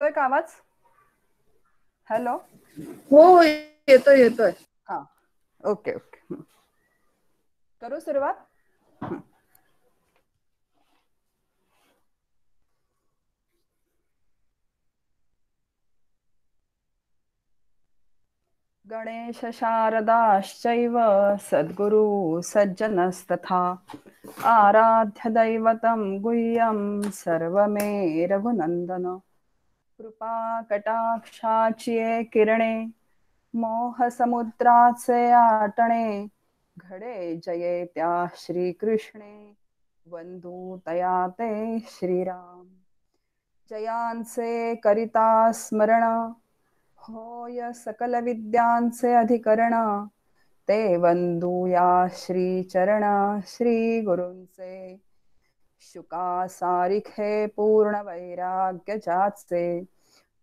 येतोय का आवाज? हॅलो. हो हो, येतोय येतोय. हा, ओके ओके. करू सुरुवात. गणेश शारदाश्चैव सद्गुरु सज्जनस्तथा आराध्य दैवतं गुह्यं सर्वमे रघुनंदन. कृपा कटाक्षाची किरणे मोह समुद्राचे आटणे घडे जये त्या श्रीकृष्णे वंदू तया ते श्रीराम. जयांचे करिता स्मरण होय सकल विद्यांचे अधिकरण ते वंदूया श्रीचरण श्री गुरूंचे. शुका सारिखे पूर्ण वैराग्य जाचे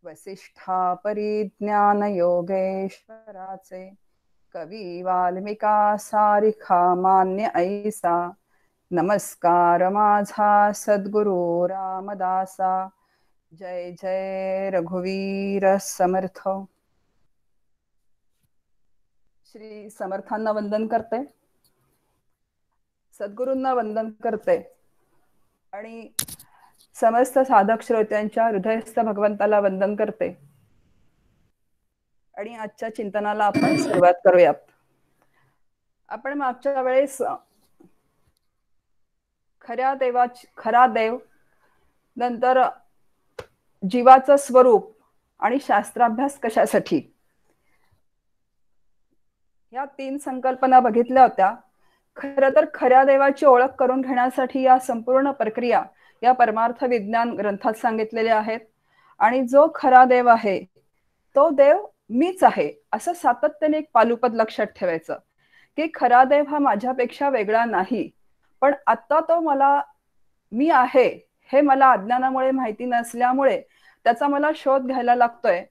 वसिष्ठा परिज्ञान योगेश्वराचे. कवी वाल्मिका सारिखा मान्य ऐसा नमस्कार माझा सद्गुरु रामदासा. जय जय रघुवीर समर्थ. श्री समर्थांना वंदन करते, सद्गुरूंना वंदन करते आणि समस्त साधक श्रोत्यांच्या हृदयस्थ भगवंताला वंदन करते. आणि आजच्या चिंतनाला आपण सुरुवात करूयात. आपण मागच्या वेळेस खरा देव, नंतर जीवाचं स्वरूप आणि शास्त्राभ्यास कशासाठी, या 3 संकल्पना बघितल्या होत्या. खरं तर खऱ्या देवाची ओळख करून घेण्यासाठी या संपूर्ण प्रक्रिया या परमार्थ विज्ञान ग्रंथात सांगितलेल्या आहेत. आणि जो खरा देव आहे तो देव मीच आहे असं सातत्याने एक पालुपद लक्षात ठेवायचं की खरा देव हा माझ्यापेक्षा वेगळा नाही, पण आता तो मी आहे हे मला अज्ञानामुळे माहिती नसल्यामुळे त्याचा मला शोध घ्यायला लागतोय.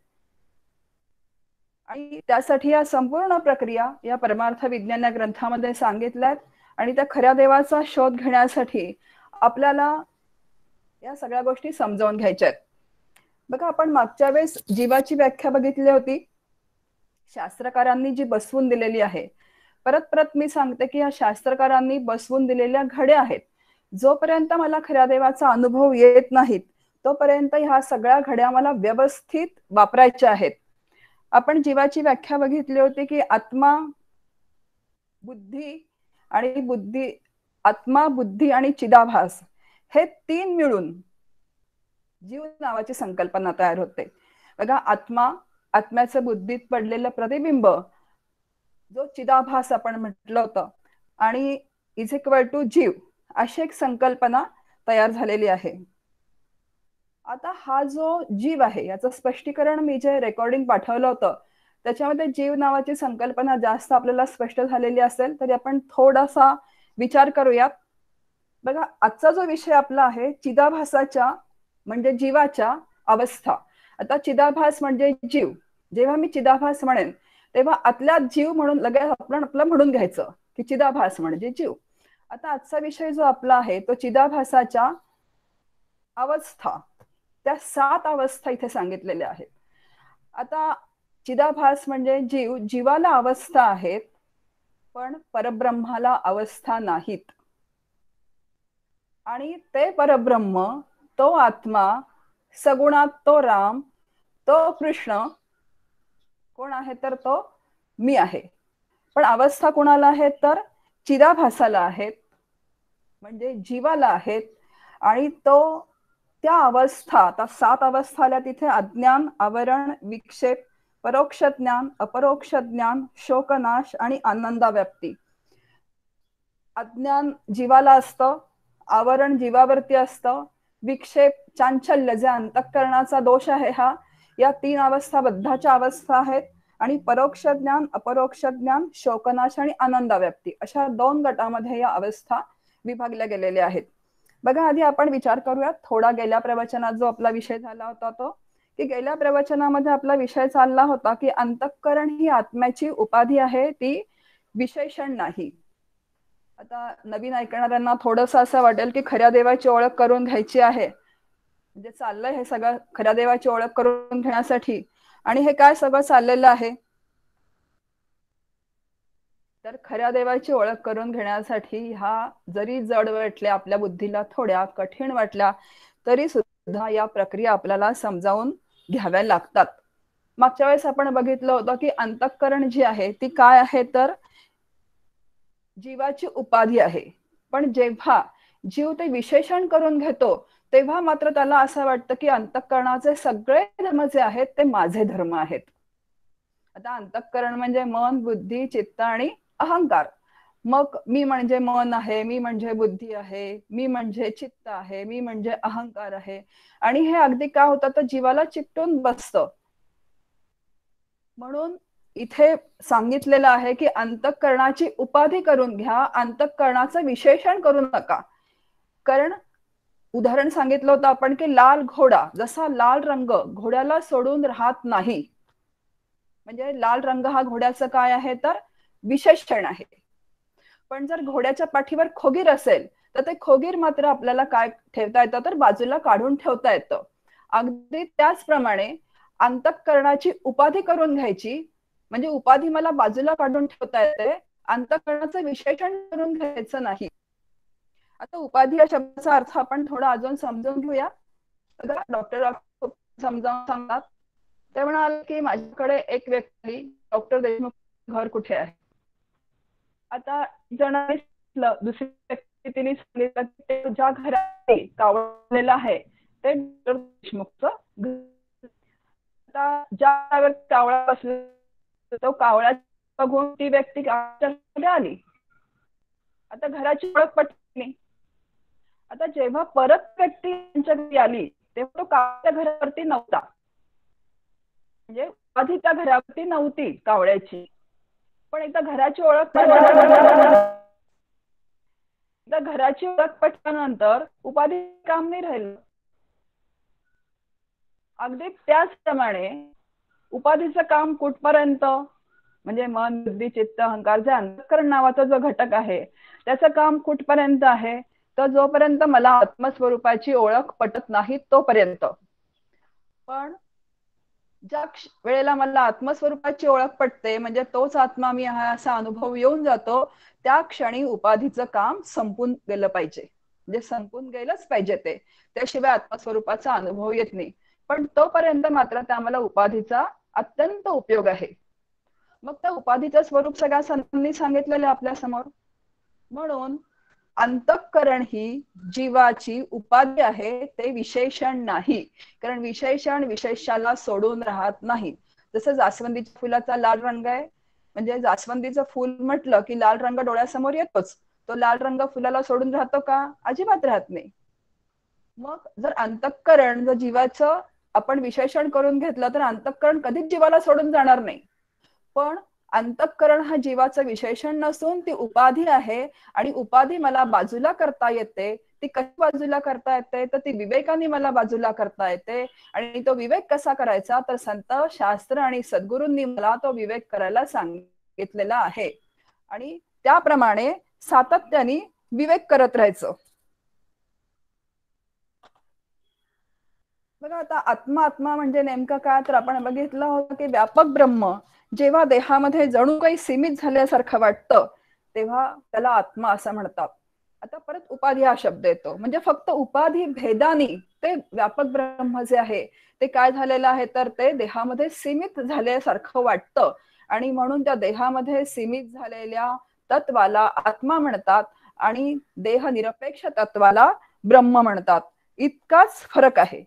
आणि त्यासाठी या संपूर्ण प्रक्रिया या परमार्थ विज्ञान ग्रंथामध्ये सांगितल्यात. आणि त्या खऱ्या देवाचा शोध घेण्यासाठी आपल्याला या सगळ्या गोष्टी समजावून घ्यायच्या आहेत. बघा, आपण मागच्या वेळेस जीवाची व्याख्या बघितली होती, शास्त्रकारांनी जी बसवून दिलेली आहे. परत परत मी सांगते की या शास्त्रकारांनी बसवून दिलेल्या घड्या आहेत. जोपर्यंत मला खऱ्या देवाचा अनुभव येत नाहीत तोपर्यंत ह्या सगळ्या घड्या मला व्यवस्थित वापरायच्या आहेत. आपण जीवाची व्याख्या बघितली होती की आत्मा, बुद्धी आणि चिदाभास हे 3 मिळून जीव नावाची संकल्पना तयार होते. बघा, आत्म्याचं बुद्धीत पडलेलं प्रतिबिंब जो चिदाभास आपण म्हटलं होतं आणि इज इक्वल टू जीव अशी एक संकल्पना तयार झालेली आहे. आता हा जो जीव आहे याचं स्पष्टीकरण मी जे रेकॉर्डिंग पाठवलं होतं त्याच्यामध्ये जीव नावाची संकल्पना जास्त आपल्याला स्पष्ट झालेली असेल तरी आपण थोडासा विचार करूयात. बघा, आजचा जो विषय आपला आहे चिदाभासाच्या म्हणजे जीवाच्या अवस्था. आता चिदाभास म्हणजे जीव. जेव्हा मी चिदाभास म्हणेन तेव्हा आतल्यात जीव म्हणून लगेच आपण आपलं म्हणून घ्यायचं की चिदाभास म्हणजे जीव. आता आजचा विषय जो आपला आहे तो चिदाभासाच्या अवस्था, त्या 7 अवस्था इथे सांगितलेल्या आहेत. आता चिदाभास म्हणजे जीव, जीवाला अवस्था आहेत पण परब्रह्माला अवस्था नाहीत. आणि ते परब्रह्म, तो आत्मा, सगुणात तो राम, तो कृष्ण कोण आहे तर तो मी आहे. पण अवस्था कोणाला आहेत तर चिदाभासाला आहेत, म्हणजे जीवाला आहेत. आणि तो त्या अवस्था, आता 7 अवस्था आल्या तिथे अज्ञान, आवरण, विक्षेप, परोक्ष ज्ञान, अपरोक्ष ज्ञान, शोकनाश आणि आनंदाव्याप्ती. अज्ञान जीवाला असतं, आवरण जीवावरती असतं, विक्षेप चांचल्य जे अंतःकरणाचा दोष आहे हा, या 3 अवस्था बद्धाच्या अवस्था आहेत. आणि परोक्ष ज्ञान, अपरोक्ष ज्ञान, शोकनाश आणि आनंदाव्याप्ती अशा 2 गटामध्ये या अवस्था विभागल्या गेलेल्या आहेत. बघा, आधी आपण विचार करूयात थोडा गेल्या प्रवचनात जो आपला विषय झाला होता तो, की गेल्या प्रवचनामध्ये आपला विषय चालला होता की अंतःकरण ही आत्म्याची उपाधी आहे, ती विशेषण नाही. आता नवीन ऐकणाऱ्यांना थोडंसं असं वाटेल की खऱ्या देवाची ओळख करून घ्यायची आहे म्हणजे चाललंय हे सगळं खऱ्या देवाची ओळख करून घेण्यासाठी. आणि हे काय सगळं चाललेलं आहे तर खऱ्या देवाची ओळख करून घेण्यासाठी ह्या जरी जड वाटल्या आपल्या बुद्धीला, थोड्या कठीण वाटल्या, तरी सुद्धा या प्रक्रिया आपल्याला समजावून घ्याव्या लागतात. मागच्या वेळेस आपण बघितलं होतं की अंतःकरण जी आहे ती काय आहे तर जीवाची उपाधी आहे. पण जेव्हा जीव ते विशेषण करून घेतो तेव्हा मात्र त्याला असं वाटतं की अंतःकरणाचे सगळे धर्म जे आहेत ते माझे धर्म आहेत. आता अंतःकरण म्हणजे मन, बुद्धी, चित्त आणि अहंकार. मग मी म्हणजे मन आहे, मी म्हणजे बुद्धी आहे, मी म्हणजे चित्त आहे, मी म्हणजे अहंकार आहे. आणि हे अगदी काय होतं तर जीवाला चिकटून बसतं. म्हणून इथे सांगितलेलं आहे की अंतःकरणाची उपाधी करून घ्या, अंतःकरणाचं विशेषण करू नका. कारण उदाहरण सांगितलं होतं आपण की लाल घोडा, जसा लाल रंग घोड्याला सोडून राहत नाही, म्हणजे लाल रंग हा घोड्याचं काय आहे तर विशेषण आहे. पण जर घोड्याच्या पाठीवर खोगीर असेल तर ते खोगीर मात्र आपल्याला काय ठेवता येतं तर बाजूला काढून ठेवता येतं. अगदी त्याचप्रमाणे अंतःकरणाची उपाधी करून घ्यायची, म्हणजे उपाधी मला बाजूला काढून ठेवता येते, अंतःकरणाचं विशेषण करून घ्यायचं नाही. आता उपाधी या शब्दाचा अर्थ आपण थोडा अजून समजून घेऊया. डॉक्टर समजावून सांगतात. ते म्हणाले की माझ्याकडे एक व्यक्ती, डॉक्टर देशमुख घर कुठे आहे. आता जणांनी दुसरी व्यक्ती तिने सांगितलं की ते ज्या घरात कावळलेलं आहे ते डॉक्टर देशमुखचं घर. आता ज्या व्यक्ती कावळा बसला तो कावळा बघून ती व्यक्ती आली. आता घराची ओळख पटली. आता जेव्हा परत व्यक्ती त्यांच्या घरी आली तेव्हा तो कावळ्या घरावरती नव्हता, म्हणजे आधी त्या घरावरती नव्हती कावळ्याची. पण एकदा घराची ओळख पटल्यानंतर उपाधी काम नाही राहिलं. अगदी त्याचप्रमाणे उपाधीचं काम कुठपर्यंत, म्हणजे मन, बुद्धी, चित्त, अहंकार जे अंतःकरण नावाचा जो घटक आहे त्याचं काम कुठपर्यंत आहे तर जोपर्यंत मला आत्मस्वरूपाची ओळख पटत नाही तोपर्यंत. पण ज्या वेळेला मला आत्मस्वरूपाची ओळख पटते, म्हणजे तोच आत्मा मी आहे असा अनुभव येऊन जातो, त्या क्षणी उपाधीचं काम संपून गेलं पाहिजे, म्हणजे संपून गेलंच पाहिजे ते, त्याशिवाय आत्मस्वरूपाचा अनुभव येत नाही. पण तोपर्यंत मात्र त्या उपाधीचा अत्यंत उपयोग आहे. मग त्या उपाधीचं स्वरूप सगळ्या संतांनी सांगितलेलं आपल्या समोर. म्हणून अंतःकरण ही जीवाची उपाधी आहे, ते विशेषण नाही. कारण विशेषण विशेषाला सोडून राहत नाही. जसं जास्वंदीच्या फुलाचा लाल रंग आहे, म्हणजे जास्वंदीचं फुल म्हटलं की लाल रंग डोळ्यासमोर येतोच. तो लाल रंग फुलाला सोडून राहतो का? अजिबात राहत नाही. मग जर अंतःकरण, जर जीवाचं आपण विशेषण करून घेतलं तर अंतःकरण कधीच जीवाला सोडून जाणार नाही. पण अंतःकरण हा जीवाचं विशेषण नसून ती उपाधी आहे, आणि उपाधी मला बाजूला करता येते. ती कशी बाजूला करता येते तर ती विवेकाने मला बाजूला करता येते. आणि तो विवेक कसा करायचा तर संत, शास्त्र आणि सद्गुरूंनी मला तो विवेक करायला सांगितलेला आहे. आणि त्याप्रमाणे सातत्याने विवेक करत राहायचं. बघा आता आत्मा म्हणजे नेमकं काय तर आपण बघितलं होतं की व्यापक ब्रह्म जेव्हा देहामध्ये जणू काही सीमित झाल्यासारखं वाटतं तेव्हा त्याला आत्मा असं म्हणतात. आता परत उपाधी हा शब्द येतो, म्हणजे फक्त उपाधी भेदानी ते व्यापक ब्रह्म जे आहे ते काय झालेलं आहे तर ते देहामध्ये सीमित झाल्यासारखं वाटतं, आणि म्हणून त्या देहामध्ये सीमित झालेल्या तत्वाला आत्मा म्हणतात आणि देह निरपेक्ष तत्वाला ब्रह्म म्हणतात. इतकाच फरक आहे.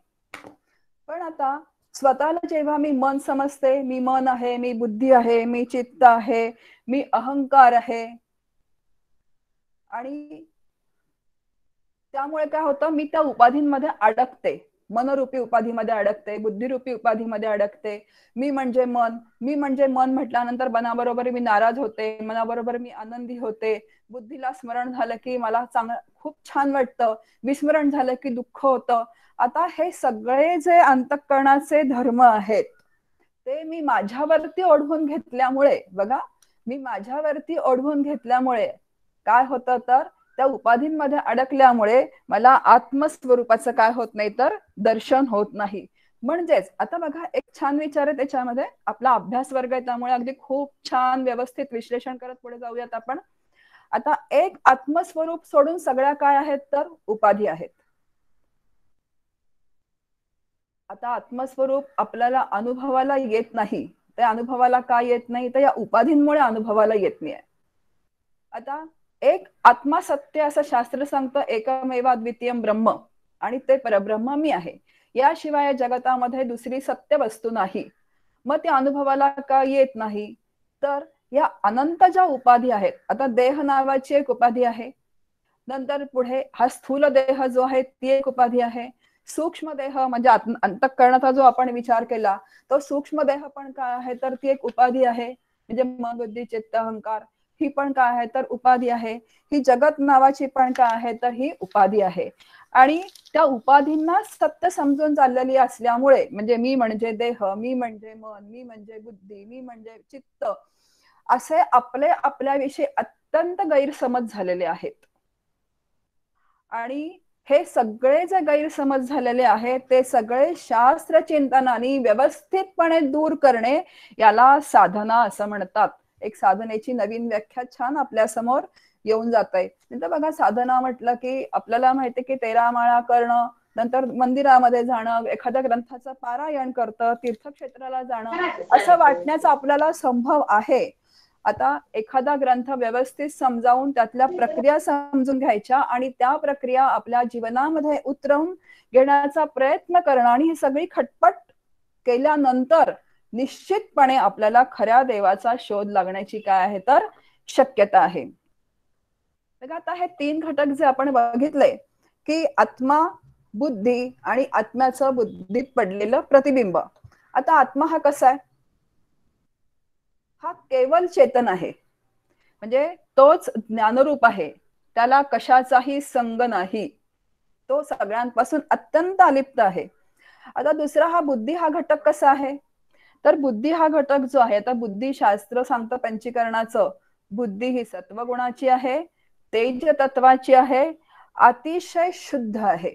पण आता स्वतःला जेव्हा मी मन समजते, मी मन आहे, मी बुद्धी आहे, मी चित्त आहे, मी अहंकार आहे, आणि त्यामुळे काय होतं मी त्या उपाधींमध्ये अडकते, मनरूपी उपाधीमध्ये अडकते, बुद्धिरूपी उपाधीमध्ये अडकते. मी म्हणजे मन म्हटल्यानंतर मनाबरोबर मी नाराज होते, मनाबरोबर मी आनंदी होते, बुद्धीला स्मरण झालं की मला खूप छान वाटतं, विस्मरण झालं की दुःख होतं. आता हे सगळे जे अंतःकरणाचे धर्म आहेत ते मी माझ्यावरती ओढवून घेतल्यामुळे, बघा मी माझ्यावरती ओढवून घेतल्यामुळे काय होतं तर त्या उपाधींमध्ये अडकल्यामुळे मला आत्मस्वरूपाचं काय होत नाही तर दर्शन होत नाही. म्हणजेच आता बघा एक छान विचार आहे त्याच्यामध्ये, आपला अभ्यास वर्ग आहे त्यामुळे अगदी खूप छान व्यवस्थित विश्लेषण करत पुढे जाऊयात आपण. आता एक आत्मस्वरूप सोडून सगळ्या काय आहेत तर उपाधी आहेत. आता आत्मस्वरूप आपल्याला अनुभवाला येत नाही, ते अनुभवाला का येत नाही तर या उपाधींमुळे अनुभवाला येत नाही. आता एक आत्मा सत्य असं शास्त्र सांगतं, एकमेवा द्वितीयम ब्रह्म, आणि ते परब्रह्म मी आहे, याशिवाय जगतामध्ये दुसरी सत्य वस्तू नाही. मग ते अनुभवाला का येत नाही तर या अनंत ज्या उपाधी आहेत, आता देह नावाची एक उपाधी आहे, नंतर पुढे हा स्थूल देह जो आहे ती एक उपाधी आहे, सूक्ष्म देह म्हणजे अंतःकरणाचा जो आपण विचार केला तो सूक्ष्म देह पण काय आहे तर ती एक उपाधी आहे, म्हणजे मन बुद्धी चित्त अहंकार ही पण काय आहे तर उपाधी आहे, ही जगत नावाची पण काय आहे तर ही उपाधी आहे. आणि त्या उपाधींना सत्य समजून चाललेली असल्यामुळे, म्हणजे मी म्हणजे देह, मी म्हणजे मन, मी म्हणजे बुद्धी, मी म्हणजे चित्त, असे आपले आपल्याविषयी अत्यंत गैरसमज झालेले आहेत. आणि हे सगळे जे गैरसमज झालेले आहेत ते सगळे शास्त्र चिंतनाने व्यवस्थितपणे दूर करणे याला साधना असं म्हणतात. एक साधनेची नवीन व्याख्या छान आपल्या समोर येऊन जात आहे. नंतर बघा साधना म्हटलं की आपल्याला माहिती की 13 माळा करणं, नंतर मंदिरामध्ये जाणं, एखाद्या ग्रंथाचं पारायण करतं, तीर्थक्षेत्राला जाणं, असं वाटण्याचा आपल्याला संभव आहे. आता एखादा ग्रंथ व्यवस्थित समजावून त्यातल्या प्रक्रिया समजून घ्यायच्या आणि त्या प्रक्रिया आपल्या जीवनामध्ये उतरवून घेण्याचा प्रयत्न करणं, आणि ही सगळी खटपट केल्यानंतर निश्चितपणे आपल्याला खऱ्या देवाचा शोध लागण्याची काय आहे तर शक्यता आहे. आता हे 3 घटक जे आपण बघितले की आत्मा, बुद्धी आणि आत्म्याचं बुद्धीत पडलेलं प्रतिबिंब. आता आत्मा हा कसा आहे, हा केवल चेतन आहे, म्हणजे तोच ज्ञानरूप आहे, त्याला कशाचाही संग नाही, तो सगळ्यांपासून अत्यंत अलिप्त आहे. आता दुसरा हा बुद्धी हा घटक कसा आहे तर बुद्धी हा घटक जो आहे, आता बुद्धी शास्त्र सांगतं पंचीकरणाचं, बुद्धी ही सत्वगुणाची आहे, तेज तत्वाची आहे, अतिशय शुद्ध आहे.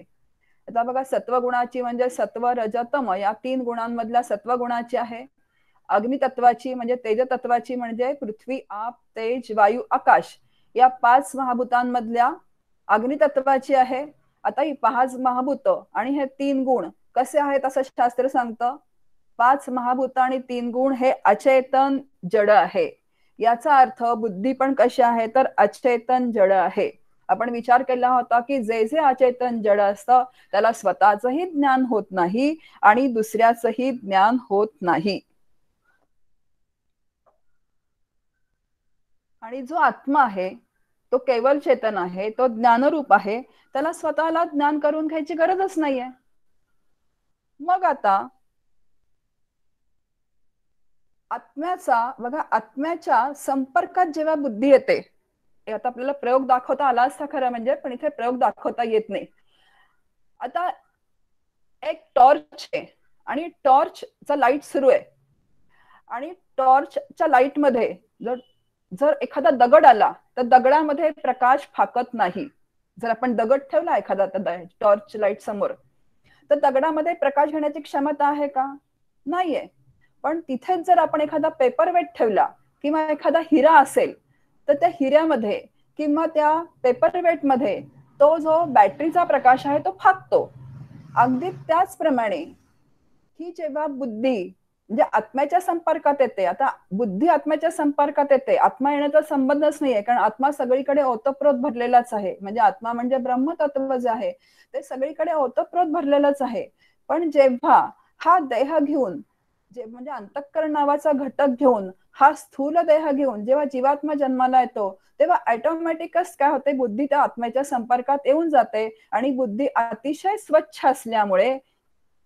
आता बघा सत्वगुणाची म्हणजे सत्व रज तम या 3 गुणांमधल्या सत्वगुणाची आहे, अग्नितत्वाची म्हणजे तेज तत्वाची म्हणजे पृथ्वी आप तेज वायू आकाश या 5 महाभूतांमधल्या अग्नितत्वाची आहे. आता ही 5 महाभूत आणि हे 3 गुण कसे आहेत असं शास्त्र सांगतं, 5 महाभूत आणि 3 गुण हे अचेतन जड आहे. याचा अर्थ बुद्धी पण कशी आहे तर अचेतन जड आहे. आपण विचार केला होता की जे जे अचेतन जड असतं त्याला स्वतःचंही ज्ञान होत नाही आणि दुसऱ्याचंही ज्ञान होत नाही. आणि जो आत्मा आहे तो केवल चेतन आहे, तो ज्ञानरूप आहे, त्याला स्वतःला ज्ञान करून घ्यायची गरजच नाहीये. मग आता आत्म्याचा बघा, आत्म्याच्या संपर्कात जेव्हा बुद्धी येते, आता आपल्याला प्रयोग दाखवता आला असता खरं म्हणजे, पण इथे प्रयोग दाखवता येत नाही. आता एक टॉर्च आहे आणि टॉर्चचा लाईट सुरू आहे, आणि टॉर्चच्या लाईट मध्ये जर एखादा दगड आला तर दगडामध्ये प्रकाश फाकत नाही. जर आपण दगड ठेवला एखादा टॉर्च लाईट समोर तर दगडामध्ये प्रकाश घेण्याची क्षमता आहे का, नाहीये. पण तिथेच जर आपण एखादा पेपर वेट ठेवला किंवा एखादा हिरा असेल तर त्या हिऱ्यामध्ये किंवा त्या पेपर वेट मध्ये तो जो बॅटरीचा प्रकाश आहे तो फाकतो. अगदी त्याचप्रमाणे ही जेव्हा बुद्धी म्हणजे आत्म्याच्या संपर्कात येते, आता बुद्धी आत्म्याच्या संपर्कात येते, आत्मा येण्याचा संबंधच नाहीये, कारण आत्मा सगळीकडे ओतप्रोत भरलेलाच आहे, म्हणजे आत्मा म्हणजे ब्रह्मतत्व जे आहे ते सगळीकडे ओतप्रोत भरलेलंच आहे. पण जेव्हा हा देह घेऊन म्हणजे अंतःकरण नावाचा घटक घेऊन, हा स्थूल देह घेऊन जेव्हा जीवात्मा जन्माला येतो तेव्हा ऑटोमॅटिकच काय होते, बुद्धी त्या आत्म्याच्या संपर्कात येऊन जाते आणि बुद्धी अतिशय स्वच्छ असल्यामुळे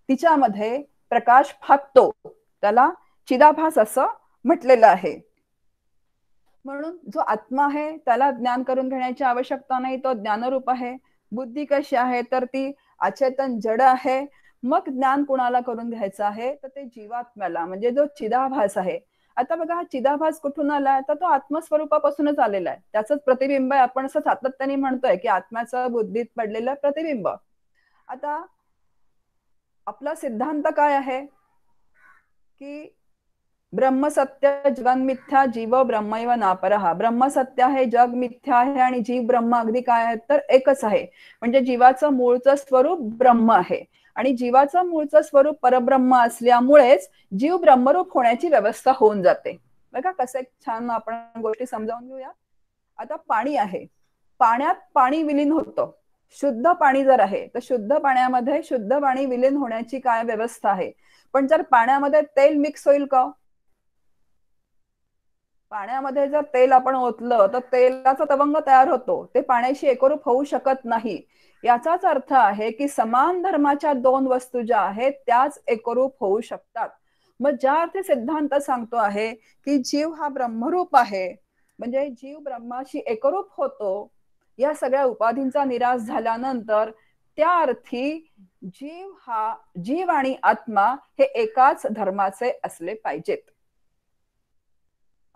तिच्यामध्ये प्रकाश फाकतो. त्याला चिदाभास असं म्हटलेलं आहे. म्हणून जो आत्मा आहे त्याला ज्ञान करून घेण्याची आवश्यकता नाही, तो ज्ञानरूप आहे. बुद्धी कशी आहे तर ती अचेतन जड आहे. मग ज्ञान कुणाला करून घ्यायचं आहे तर ते जीवात्म्याला, म्हणजे जो चिदाभास आहे. आता बघा हा चिदाभास कुठून आलाय, तर तो आत्मस्वरूपापासूनच आलेला आहे, त्याचंच प्रतिबिंब आहे. आपण असं सातत्याने म्हणतोय की आत्म्याचं बुद्धीत पडलेलं प्रतिबिंब. आता आपला सिद्धांत काय आहे की ब्रह्मसत्य जगन मिथ्या जीव ब्रह्मैव नापरहा. ब्रह्मसत्य आहे, जग मिथ्या आहे आणि जीव ब्रह्म अगदी काय आहे तर एकच आहे. म्हणजे जीवाचं मूळचं स्वरूप ब्रह्म आहे आणि जीवाचं मूळचं स्वरूप परब्रह्म असल्यामुळेच जीव ब्रह्मरूप होण्याची व्यवस्था होऊन जाते. बघा कसे छान आपण गोष्टी समजावून घेऊया. आता पाणी आहे, पाण्यात पाणी विलीन होतं. शुद्ध पाणी जर आहे तर शुद्ध पाण्यामध्ये शुद्ध पाणी विलीन होण्याची काय व्यवस्था आहे. पण जर पाण्यामध्ये तेल मिक्स होईल का, पाण्यामध्ये जर तेल आपण ओतलं तर तेलाचा तवंग तयार होतो, ते पाण्याशी एकरूप होऊ शकत नाही. याचाच अर्थ आहे की समान धर्माच्या दोन वस्तू ज्या आहेत त्याच एकरूप होऊ शकतात. मग ज्या अर्थी सिद्धांत सांगतो आहे की जीव हा ब्रह्मरूप आहे, म्हणजे जीव ब्रह्माशी एकरूप होतो, या सगळ्या उपाधींचा निराश झाल्यानंतर त्या अर्थी जीव आणि आत्मा हे एकाच धर्माचे असले पाहिजेत.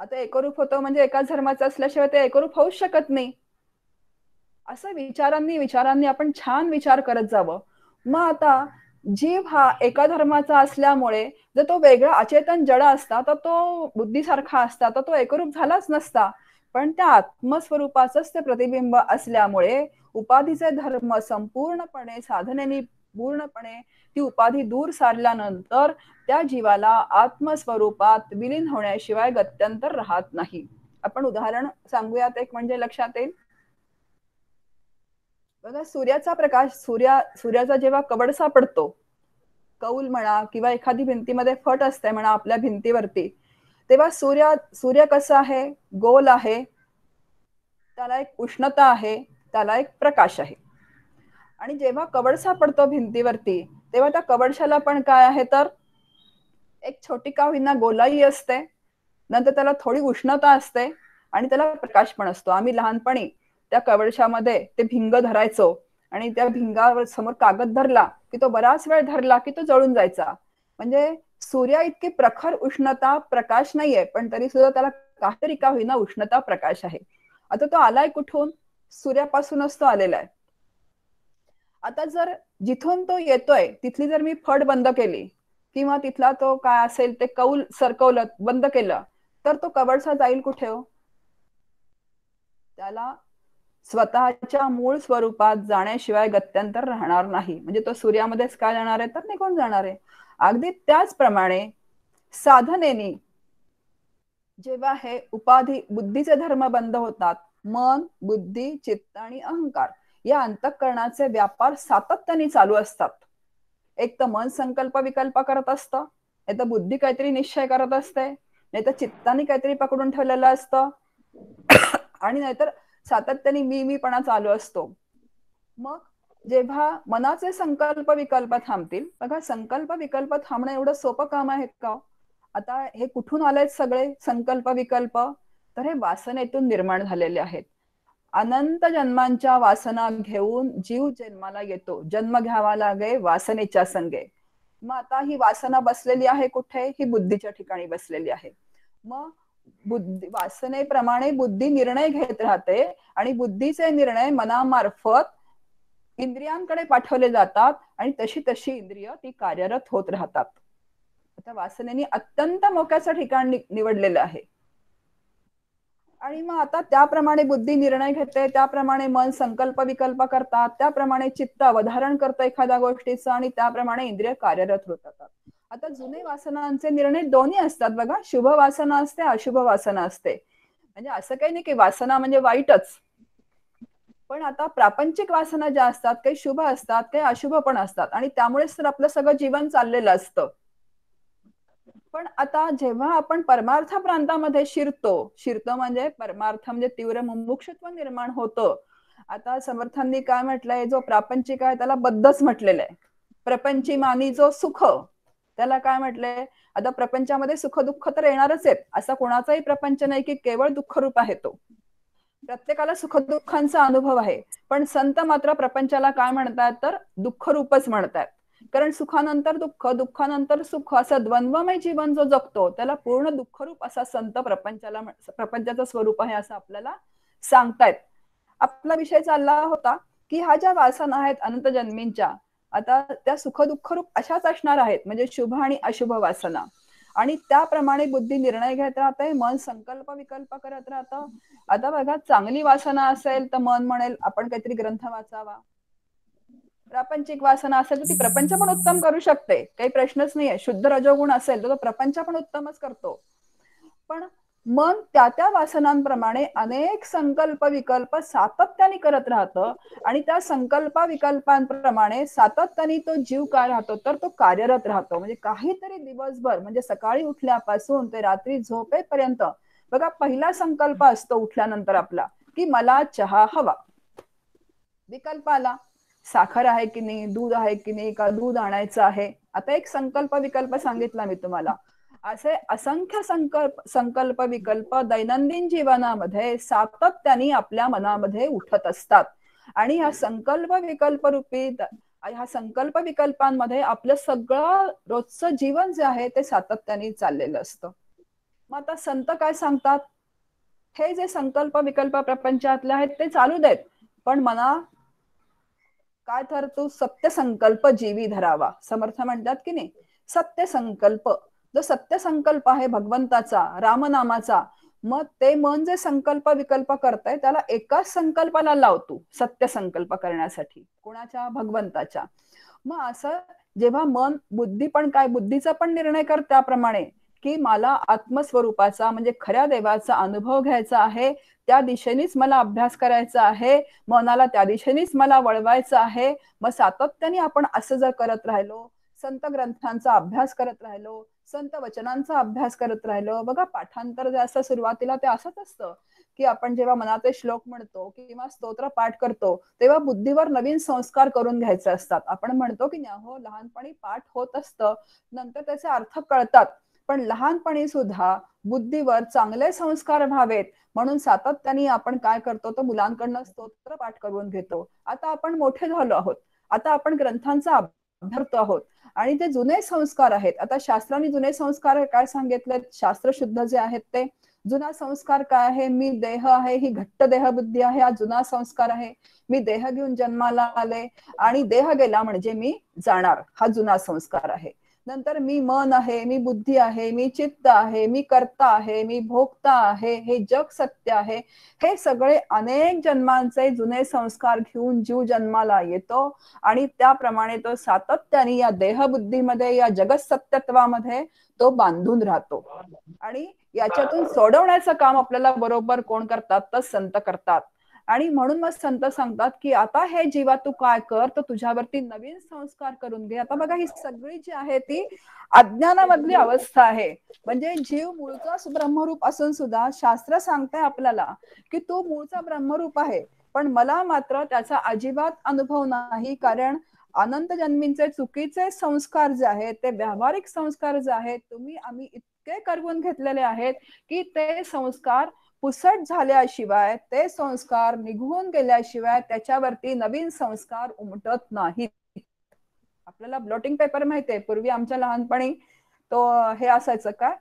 आता एकरूप होतो म्हणजे एकाच धर्माचं असल्याशिवाय ते एकरूप होऊच शकत नाही. असं विचारांनी आपण छान विचार करत जावं. मग आता जीव हा एका धर्माचा असल्यामुळे जर तो वेगळा अचेतन जड असता तर तो बुद्धीसारखा असता तर तो एकरूप झालाच नसता. पण त्या आत्मस्वरूपाचंच ते प्रतिबिंब असल्यामुळे उपाधीचे धर्म संपूर्णपणे साधनेने पूर्णपणे ती उपाधी दूर सारल्यानंतर त्या जीवाला आत्मस्वरूपात विलीन होण्याशिवाय गत्यंतर राहत नाही. आपण उदाहरण सांगूयात एक, म्हणजे लक्षात येईल. बघा सूर्याचा प्रकाश, सूर्याचा जेव्हा कवड सापडतो, कौल म्हणा किंवा एखादी भिंतीमध्ये फट असते म्हणा आपल्या भिंतीवरती, तेव्हा सूर्य कसा आहे, गोल आहे, त्याला एक उष्णता आहे, त्याला एक प्रकाश आहे. आणि जेव्हा कवड सापडतो भिंतीवरती तेव्हा त्या कवडशाला पण काय आहे तर एक छोटी का होईना गोलाई असते, नंतर त्याला थोडी उष्णता असते आणि त्याला प्रकाश पण असतो. आम्ही लहानपणी त्या कवडशामध्ये ते भिंग धरायचो आणि त्या भिंगावर समोर कागद धरला की तो बराच वेळ धरला की तो जळून जायचा. म्हणजे सूर्या इतकी प्रखर उष्णता प्रकाश नाहीये, पण तरी सुद्धा त्याला काहीतरी का होईना उष्णता प्रकाश आहे. आता तो आलाय कुठून, सूर्यापासूनच तो आलेला आहे. आता जर जिथून तो येतोय तिथली जर मी फट बंद केली किंवा तिथला तो काय असेल ते कौल सरकवलं बंद केलं तर तो कवडसा जाईल कुठे हो, त्याला स्वतःच्या मूळ स्वरूपात जाण्याशिवाय गत्यंतर राहणार नाही. म्हणजे तो सूर्यामध्येच काय जाणार आहे तर निघून जाणार आहे. अगदी त्याचप्रमाणे साधनेने जेव्हा हे उपाधी बुद्धीचे धर्म बंद होतात, मन बुद्धी चित्त आणि अहंकार या अंतःकरणाचे व्यापार सातत्याने चालू असतात. एक तर मन संकल्प विकल्प करत असतं, नाही तर बुद्धी काहीतरी निश्चय करत असते, नाही तर चित्ताने काहीतरी पकडून ठेवलेलं असतं आणि नाहीतर सातत्याने मीपणा चालू असतो. मग जेव्हा मनाचे संकल्प विकल्प थांबतील, बघा संकल्प विकल्प थांबणं एवढं सोपं काम आहे का. आता हे कुठून आलेत सगळे संकल्प विकल्प, तर हे वासनेतून निर्माण झालेले आहेत. अनंत जन्मांच्या वासना घेऊन जीव जन्माला येतो, जन्म घ्यावा लागे वासनेच्या संगे. मग आता ही वासना बसलेली आहे कुठे, ही बुद्धीच्या ठिकाणी बसलेली आहे. मग वासनेप्रमाणे बुद्धी निर्णय घेत राहते आणि बुद्धीचे निर्णय मनामार्फत इंद्रियांकडे पाठवले जातात आणि तशी तशी इंद्रिय ती कार्यरत होत राहतात. आता वासनेने अत्यंत मोक्याचं ठिकाण निवडलेलं आहे आणि मग आता त्याप्रमाणे बुद्धी निर्णय घेते, त्याप्रमाणे मन संकल्प विकल्प करतात, त्याप्रमाणे चित्त अवधारण करतं एखाद्या गोष्टीचं आणि त्याप्रमाणे इंद्रिय कार्यरत होतात. आता जुने वासनांचे निर्णय दोन्ही असतात बघा, शुभ वासना असते अशुभ वासना असते. म्हणजे असं काही नाही की वासना म्हणजे वाईटच, पण आता प्रापंचिक वासना ज्या असतात काही शुभ असतात काही अशुभ पण असतात आणि त्यामुळेच तर आपलं सगळं जीवन चाललेलं असतं. पण आता जेव्हा आपण परमार्थ प्रांतामध्ये शिरतो म्हणजे परमार्थ म्हणजे तीव्र मुमुक्षुत्व निर्माण होतं. आता समर्थांनी काय म्हटलंय, जो प्रापंचिक आहे त्याला बद्धच म्हटलेलं आहे. प्रपंची मानी जो सुख, त्याला काय म्हटलंय, आता प्रपंचामध्ये सुख दुःख तर येणारच आहेत, असा कोणाचाही प्रपंच नाही की केवळ दुःखरूप आहे. तो प्रत्येकाला सुख दुःखांचा अनुभव आहे, पण संत मात्र प्रपंचाला काय म्हणतात तर दुःखरूपच म्हणतात. कारण सुखानंतर दुःख, दुःखानंतर सुख असं द्वंद्वमय जीवन जो जगतो त्याला पूर्ण दुःखरूप असा संत प्रपंचाचं स्वरूप आहे असं आपल्याला सांगतायत. आपला विषय चालला होता की ह्या ज्या वासना आहेत अनंत जन्मींच्या, आता त्या सुख दुःखरूप अशाच असणार आहेत, म्हणजे शुभ आणि अशुभ वासना. आणि त्याप्रमाणे बुद्धी निर्णय घेत राहते, मन संकल्प विकल्प करत राहतं. आता बघा, चांगली वासना असेल तर मन म्हणेल आपण काहीतरी ग्रंथ वाचावा. प्रापंचिक वासना असेल तर ती प्रपंच पण उत्तम करू शकते, काही प्रश्नच नाहीये. शुद्ध रजोगुण असेल तर तो प्रपंच पण उत्तमच करतो. पण मन त्या त्या वासनांप्रमाणे अनेक संकल्प विकल्प सातत्याने करत राहतं, आणि त्या संकल्प विकल्पांप्रमाणे सातत्याने तो जीव काय राहतो तर तो कार्यरत राहतो. म्हणजे काहीतरी दिवसभर, म्हणजे सकाळी उठल्यापासून ते रात्री झोपेपर्यंत बघा, पहिला संकल्प असतो उठल्यानंतर आपला की मला चहा हवा. विकल्प आला, साखर आहे की नाही, दूध आहे की नाही, का दूध आणायचं आहे. आता एक संकल्प विकल्प सांगितला मी तुम्हाला. असे असंख्य संकल्प विकल्प दैनंदिन जीवनामध्ये सातत्याने आपल्या मनामध्ये उठत असतात. आणि ह्या संकल्प विकल्प रूपी ह्या संकल्प विकल्पांमध्ये आपलं सगळं रोजचं जीवन जे आहे ते सातत्याने चाललेलं असतं. मग आता संत काय सांगतात, हे जे संकल्प विकल्प प्रपंचातले आहेत ते चालू देत, पण मना काय तर तू सत्य संकल्प जीवी धरावा. समर्थ म्हणतात की नाही, सत्य संकल्प, जो सत्य संकल्प आहे भगवंताचा, रामनामाचा, मग ते मन जे संकल्प विकल्प करतंय त्याला एकाच संकल्पाला लावतो सत्य संकल्प करण्यासाठी, कोणाच्या, भगवंताच्या. मग असं जेव्हा मन, बुद्धी पण काय, बुद्धीचा पण निर्णय कर त्याप्रमाणे की मला आत्मस्वरूपाचा म्हणजे खऱ्या देवाचा अनुभव घ्यायचा आहे, त्या दिशेनेच मला अभ्यास करायचा आहे, मनाला त्या दिशेनेच मला वळवायचं आहे. मग सातत्याने आपण असं जर करत राहिलो, संत ग्रंथांचा अभ्यास करत राहिलो, संत वचनांचा अभ्यास करत राहिलो, बघा पाठांतर जे असं सुरुवातीला ते असंच असतं की आपण जेव्हा मनाचे श्लोक म्हणतो किंवा स्तोत्र पाठ करतो तेव्हा बुद्धीवर नवीन संस्कार करून घ्यायचे असतात. आपण म्हणतो की हो, लहानपणी पाठ होत असतं, नंतर त्याचे अर्थ कळतात, पण लहानपणी सुद्धा बुद्धीवर चांगले संस्कार व्हावेत म्हणून सातत्याने आपण काय करतो, तो मुलांकडनं स्तोत्र पाठ करून घेतो. आता आपण मोठे झालो आहोत, आता आपण ग्रंथांचा अभ्यास आहोत, आणि ते जुने संस्कार आहेत. आता शास्त्राने जुने संस्कार काय सांगितले, शास्त्र शुद्ध जे आहेत ते जुना संस्कार काय आहे, मी देह आहे, ही घट्ट देहबुद्धी आहे, हा जुना संस्कार आहे. मी देह घेऊन जन्माला आले आणि देह गेला म्हणजे मी जाणार, हा जुना संस्कार आहे. नंतर मी मन आहे, मी बुद्धी आहे, मी चित्त आहे, मी कर्ता आहे, मी भोक्ता आहे, हे जग सत्य आहे. हे सगळे अनेक जन्मांचे जुने संस्कार घेऊन जीव जन्माला येतो, आणि त्याप्रमाणे तो सातत्याने या देहबुद्धीमध्ये, या जगत सत्यत्वामध्ये तो बांधून राहतो. आणि याच्यातून सोडवण्याचं काम आपल्याला बरोबर कोण करतात, तर संत करतात. आणि म्हणून मग संत सांगतात की आता हे जीवा तू काय कर, तर तुझ्यावरती नवीन संस्कार करून घे. आता बघा, ही सगळी जी आहे ती अज्ञानामधली अवस्था आहे. म्हणजे जीव मूळचा ब्रह्मरूप असून सुद्धा शास्त्र सांगताय आपल्याला की तू मूळचा ब्रह्मरूप आहे, पण मला मात्र त्याचा अजिबात अनुभव नाही, कारण अनंत जन्मींचे चुकीचे संस्कार जे आहेत, ते व्यावहारिक संस्कार जे आहेत, आम्ही इतके करवून घेतलेले आहेत की ते संस्कार पुसट झाल्याशिवाय, ते संस्कार निघून गेल्याशिवाय त्याच्यावरती नवीन संस्कार उमटत नाहीत. आपल्याला ब्लॉटिंग पेपर माहितीये, पूर्वी आमच्या लहानपणी तो हे असायचं, काय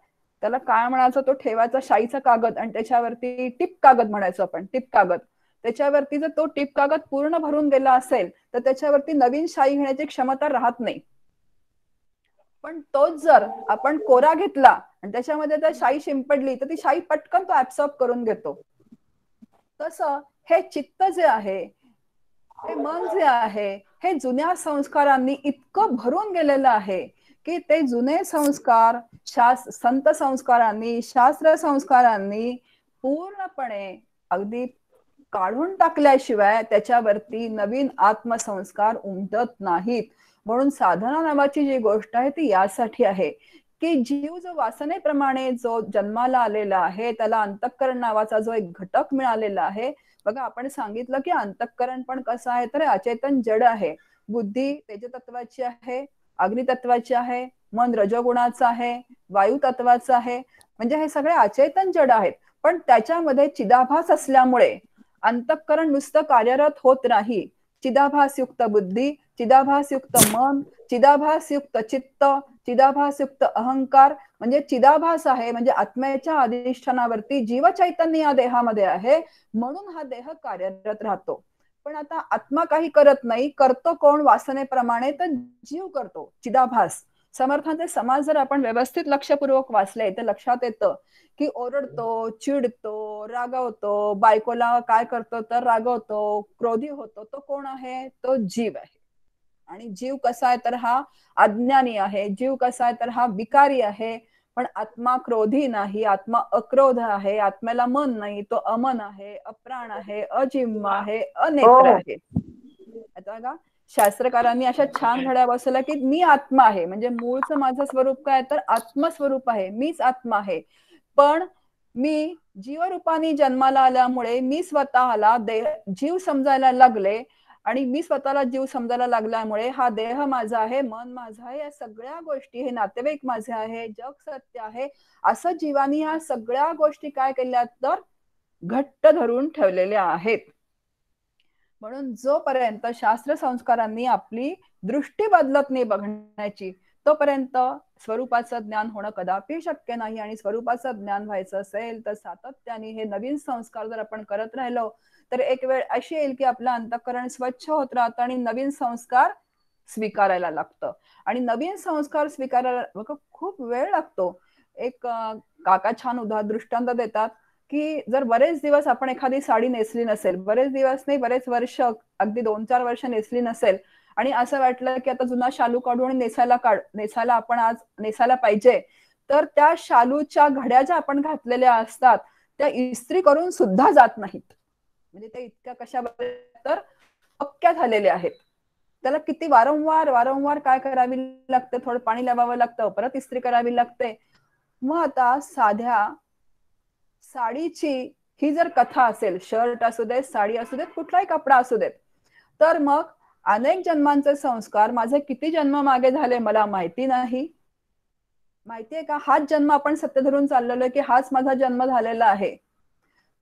त्याला काय म्हणायचं, तो ठेवायचा शाईचा कागद आणि त्याच्यावरती टिप कागद म्हणायचो आपण, टिप कागद. त्याच्यावरती जर तो टिप कागद पूर्ण भरून गेला असेल तर त्याच्यावरती नवीन शाई घेण्याची क्षमता राहत नाही. पण तोच जर आपण कोरा घेतला आणि त्याच्यामध्ये जर शाई शिंपडली तर ती शाई पटकन तो ऍब्सॉर्ब करून घेतो. तसं हे चित्त जे आहे, हे मन जे आहे, हे जुन्या संस्कारांनी इतकं भरून गेलेलं आहे की ते जुने संस्कार संत संस्कारांनी, शास्त्र संस्कारांनी पूर्णपणे अगदी काढून टाकल्याशिवाय त्याच्यावरती नवीन आत्मसंस्कार उमटत नाहीत. म्हणून साधना नावाची जी गोष्ट आहे ती यासाठी आहे की जीव जो वासनेप्रमाणे जो जन्माला आलेला आहे, त्याला अंतःकरण नावाचा जो एक घटक मिळालेला आहे. बघा, आपण सांगितलं की अंतःकरण पण कसं आहे, तर अचेतन जड आहे. बुद्धी तेजतत्वाची आहे, अग्नितत्वाची आहे, मन रजोगुणाचं आहे, वायू तत्वाचं आहे. म्हणजे हे सगळे अचेतन जड आहेत, पण त्याच्यामध्ये चिदाभास असल्यामुळे अंतःकरण नुसतं कार्यरत होत नाही. चिदाभासयुक्त बुद्धी, चिदाभासयुक्त मन, चिदाभासयुक्त चित्त, चिदाभासयुक्त अहंकार, म्हणजे चिदाभास आहे म्हणजे आत्म्याच्या अधिष्ठानावरती जीव चैतन्य या देहामध्ये आहे, म्हणून हा देह कार्यरत राहतो. पण आता आत्मा काही करत नाही, करतो कोण? वासनेप्रमाणे तर जीव करतो, चिदाभास. समर्थांचे समाज जर आपण व्यवस्थित लक्षपूर्वक वाचले तर लक्षात येतं की ओरडतो, चिडतो, रागवतो, बायकोला काय करतो तर रागवतो, क्रोधी होतो, तो कोण आहे? तो जीव आहे. आणि जीव कसा आहे तर हा अज्ञानी आहे, जीव कसा आहे तर हा विकारी आहे. पण आत्मा क्रोधी नाही, आत्मा अक्रोध आहे, आत्म्याला मन नाही, तो अमन आहे, अप्राण आहे, अजिम्म आहे, अनेत्र आहे. आता बघा, शास्त्रकारांनी अशा छान घड्या बसवल्या की मी आत्मा आहे, म्हणजे मूळचं माझं स्वरूप काय तर आत्मस्वरूप आहे, मीच आत्मा आहे. पण मी जीवरूपाने जन्माला आल्यामुळे मी स्वतःला जीव समजायला लागले, आणि मी स्वतःला जीव समजायला लागल्यामुळे हा देह माझा आहे, मन माझं आहे, या सगळ्या गोष्टी, हे नातेवाईक माझे आहे, जग सत्य आहे, असं जीवानी या सगळ्या गोष्टी काय केल्या तर घट्ट धरून ठेवलेल्या आहेत. म्हणून जोपर्यंत शास्त्र संस्कारांनी आपली दृष्टी बदलत नाही बघण्याची, तोपर्यंत स्वरूपाचं ज्ञान होणं कदापि शक्य नाही. आणि स्वरूपाचं ज्ञान व्हायचं असेल तर सातत्याने हे नवीन संस्कार जर आपण करत राहिलो तर एक वेळ अशी येईल की आपलं अंतःकरण स्वच्छ होत राहतं आणि नवीन संस्कार स्वीकारायला लागतं. आणि नवीन संस्कार स्वीकारायला खूप वेळ लागतो. एक काका छान दृष्टांत देतात की जर बरेच दिवस आपण एखादी साडी नेसली नसेल, बरेच दिवस नाही बरेच वर्ष, अगदी 2-4 वर्ष नेसली नसेल, आणि असं वाटलं की आता जुना शालू काढू आणि नेसायला आपण आज नेसायला पाहिजे, तर त्या शालूच्या घड्या ज्या आपण घातलेल्या असतात त्या इस्त्री करून सुद्धा जात नाहीत. म्हणजे त्या इतक्या कशा तर पक्क्या झालेल्या आहेत. त्याला किती वारंवार काय करावी लागते, थोडं पाणी लावावं लागतं, परत इस्त्री करावी लागते. मग आता साध्या साडीची ही जर कथा असेल, शर्ट असू देत, साडी असू देत, कुठलाही कपडा असू देत, तर मग अनेक जन्मांचे संस्कार, माझे किती जन्म मागे झाले मला माहिती नाही. माहितीये का, हाच जन्म आपण सत्य धरून चाललेलो की हाच माझा जन्म झालेला आहे,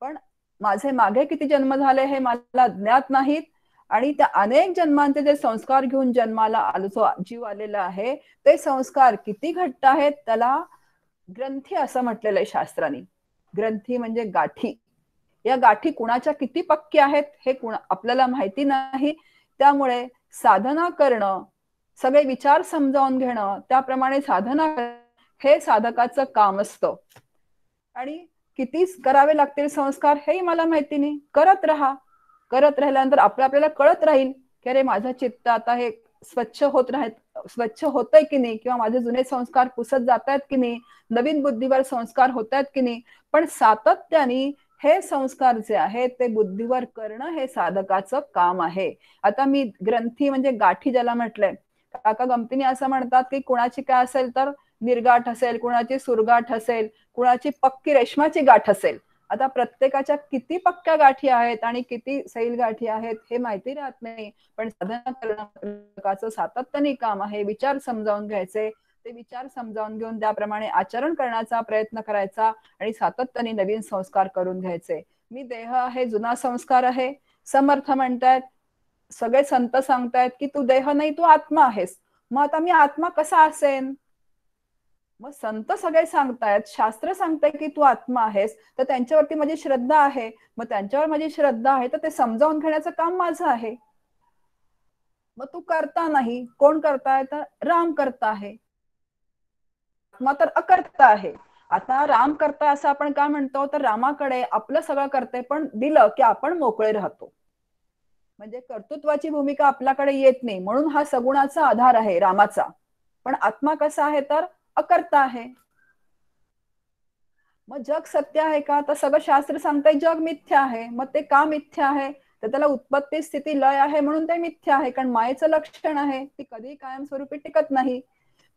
पण माझे मागे किती जन्म झाले हे मला ज्ञात नाहीत. आणि त्या अनेक जन्मांचे जे संस्कार घेऊन जन्माला आलो, जीव आलेला आहे, ते संस्कार किती घट्ट आहेत त्याला ग्रंथी असं म्हटलेलं आहे शास्त्रांनी. ग्रंथी म्हणजे गाठी. या गाठी कुणाच्या किती पक्की आहेत हे आपल्याला माहिती नाही. त्यामुळे साधना करणं, सगळे विचार समजावून घेणं, त्याप्रमाणे साधना हे साधकाचं काम असतं. आणि किती करावे लागतील संस्कार हेही मला माहिती नाही. करत राहिल्यानंतर आपल्याला कळत राहील की अरे माझं चित्त आता हे स्वच्छ होतंय की नाही, किंवा माझे जुने संस्कार पुसत जात आहेत की नाही, नवीन बुद्धीवर संस्कार होत आहेत की नाही. पण सातत्याने हे संस्कार जे आहेत ते बुद्धीवर करणं हे साधकाचं काम आहे. आता मी ग्रंथी म्हणजे गाठी ज्याला म्हटलंय, काका गमतीने असं म्हणतात की कुणाची काय असेल तर निर्गाठ असेल, कुणाची सुरगाठ असेल, कुणाची पक्की रेशमाची गाठ असेल. आता प्रत्येकाच्या किती पक्क्या गाठी आहेत आणि किती सैल गाठी आहेत हे माहिती राहत नाही. पण साधना करणं सातत्याने काम आहे. विचार समजावून घ्यायचे, ते विचार समजावून घेऊन त्याप्रमाणे आचरण करण्याचा प्रयत्न करायचा आणि सातत्याने नवीन संस्कार करून घ्यायचे. मी देह आहे, जुना संस्कार आहे. समर्थ म्हणतायत, सगळे संत सांगतायत की तू देह नाही, तू आत्मा आहेस. मग आता मी आत्मा कसा असेन? मग संत सगळे सांगतायत, शास्त्र सांगताय की तू आत्मा आहेस, तर त्यांच्यावरती माझी श्रद्धा आहे. मग त्यांच्यावर माझी श्रद्धा आहे तर ते समजावून घेण्याचं काम माझं आहे. मग तू करता नाही, कोण करताय तर राम करता आहे, मग तर अकर्ता आहे. आता राम करता असं आपण काय म्हणतो तर रामाकडे आपलं सगळं करते पण दिलं की आपण मोकळे राहतो. म्हणजे कर्तृत्वाची भूमिका आपल्याकडे येत नाही, म्हणून हा सगुणाचा आधार आहे रामाचा. पण आत्मा कसा आहे तर अकर्ता आहे. मग जग सत्य आहे का तर सगळं शास्त्र सांगतंय जग मिथ्या आहे. मग ते का मिथ्या आहे तर त्याला उत्पत्ती स्थिती लय आहे म्हणून ते मिथ्या आहे, कारण मायेचं लक्षण आहे, ती कधी कायमस्वरूपी टिकत नाही.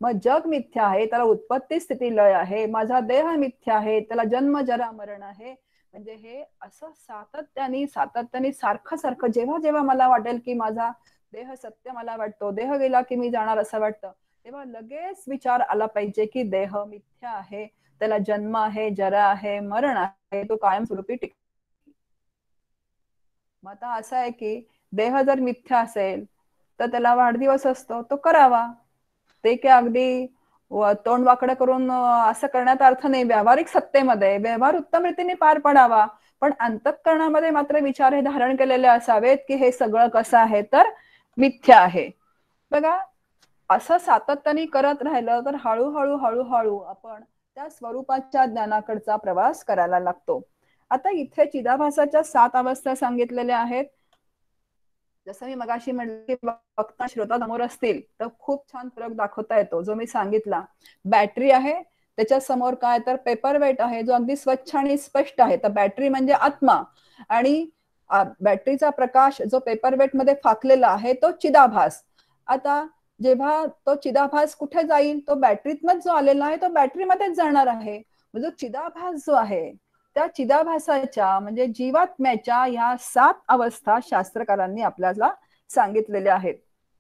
मग जग मिथ्या आहे, त्याला उत्पत्ती स्थिती लय आहे. माझा देह मिथ्या आहे, त्याला जन्म जरा मरण आहे. म्हणजे हे असं सातत्याने सारखं जेव्हा जेव्हा मला वाटेल की माझा देह सत्य मला वाटतो, देह गेला की मी जाणार असं वाटतं, तेव्हा लगेच विचार आला पाहिजे की देह मिथ्या आहे, त्याला जन्म आहे, जरा आहे, मरण आहे, तो कायमस्वरूपी टिक. मग आता असं आहे की देह जर मिथ्या असेल तर त्याला वाढदिवस असतो, तो करावा. ते काय अगदी तोंड वाकडं करून असं करण्यात अर्थ नाही. व्यावहारिक सत्तेमध्ये व्यवहार उत्तम रीतीने पार पडावा, पण अंतःकरणामध्ये मात्र विचार हे धारण केलेले असावेत की हे सगळं कसं आहे तर मिथ्या आहे. बघा, असं सातत्याने करत राहिलं तर हळूहळू हळूहळू आपण त्या स्वरूपाच्या ज्ञानाकडचा प्रवास करायला लागतो. आता इथे चिदाभासाच्या 7 अवस्था सांगितलेल्या आहेत. जसं मी मगाशी म्हणलं की वक्ता श्रोता समोर असतील तर खूप छान फरक दाखवता येतो. जो मी सांगितला, बॅटरी आहे त्याच्या समोर काय तर पेपर वेट आहे जो अगदी स्वच्छ आणि स्पष्ट आहे. तर बॅटरी म्हणजे आत्मा, आणि बॅटरीचा प्रकाश जो पेपर वेट मध्ये फाकलेला आहे तो चिदाभास. आता जेव्हा तो चिदाभास कुठे जाईल, तो बॅटरीतनच जो आलेला आहे तो बॅटरीमध्येच जाणार आहे. जो चिदाभास जो आहे त्या चिदाभासाच्या म्हणजे जीवात्म्याच्या या 7 अवस्था शास्त्रकारांनी आपल्याला सांगितलेल्या आहेत.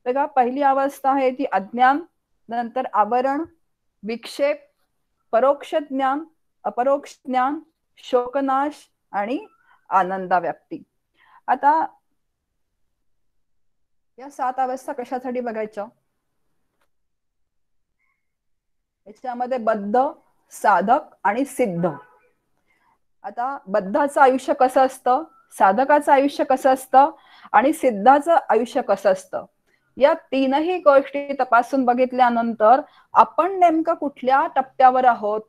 बघा, पहिली अवस्था आहे ती अज्ञान, नंतर आवरण, विक्षेप, परोक्ष ज्ञान, अपरोक्ष ज्ञान, शोकनाश आणि आनंदाव्याप्ती. आता या 7 अवस्था कशासाठी बघायच्या? याच्यामध्ये बद्ध, साधक आणि सिद्ध. आता बद्धाचं आयुष्य कसं असतं, साधकाचं आयुष्य कसं असतं आणि सिद्धाचं आयुष्य कसं असतं, या तीनही गोष्टी तपासून बघितल्यानंतर आपण नेमकं कुठल्या टप्प्यावर आहोत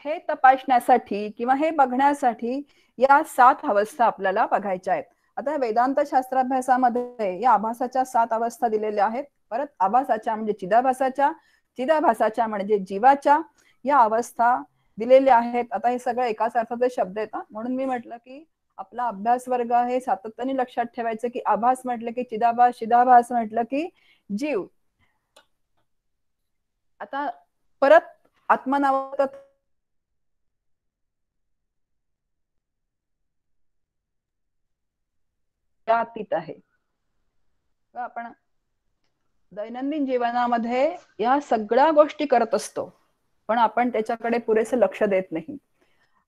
हे तपासण्यासाठी किंवा हे बघण्यासाठी या 7 अवस्था आपल्याला बघायच्या आहेत. आता वेदांत शास्त्राभ्यासामध्ये या आभासाच्या 7 अवस्था दिलेल्या आहेत. परत आभासाच्या म्हणजे चिदाभासाच्या, चिदाभासाच्या म्हणजे जीवाच्या या अवस्था दिलेले आहेत. आता हे सगळं एकाच अर्थाचे शब्द आहेत, म्हणून मी म्हटलं की आपला अभ्यास वर्ग हे सातत्याने लक्षात ठेवायचं की आभास म्हटलं की चिदाभास, चिदाभास म्हटलं की जीव. आता परत आत्मनावात अतीत आहे. आपण दैनंदिन जीवनामध्ये या सगळ्या गोष्टी करत असतो, पण आपण त्याच्याकडे पुरेसे लक्ष देत नाही.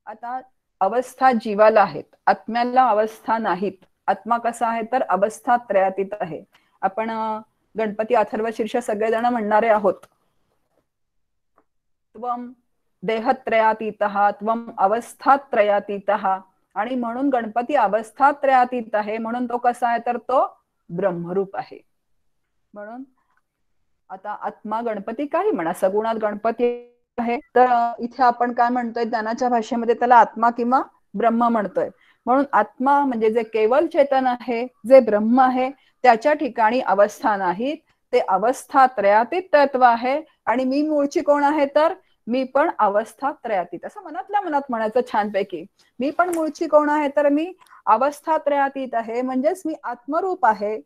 आता अवस्था जीवाला आहेत, आत्म्याला अवस्था नाहीत. आत्मा कसा आहे तर अवस्था त्रयातीत आहे. आपण गणपती अथर्व शीर्ष सगळेजण म्हणणारे आहोत, त्वम देहत्रयातीतः त्वम अवस्थात्रयातीतः, आणि म्हणून गणपती अवस्थात्रयातीत आहे. म्हणून तो कसा आहे तर तो ब्रह्मरूप आहे. म्हणून आता आत्मा गणपती काही म्हणा, सगुणात गणपती आहे, तर इथे आपण काय म्हणतोय ज्ञानाच्या भाषेमध्ये त्याला आत्मा किंवा ब्रह्म म्हणतोय. म्हणून आत्मा म्हणजे जे केवल चेतन आहे, जे ब्रह्म आहे, त्याच्या ठिकाणी अवस्था नाहीत, ते अवस्था त्रयातीत तत्व आहे. आणि मी मूळची कोण आहे तर मी पण अवस्था त्रयातीत, असं मनातल्या मनात म्हणायचं छानपैकी. मी पण मूळची कोण आहे तर मी अवस्था त्रयातीत आहे, म्हणजेच मी आत्मरूप आहे.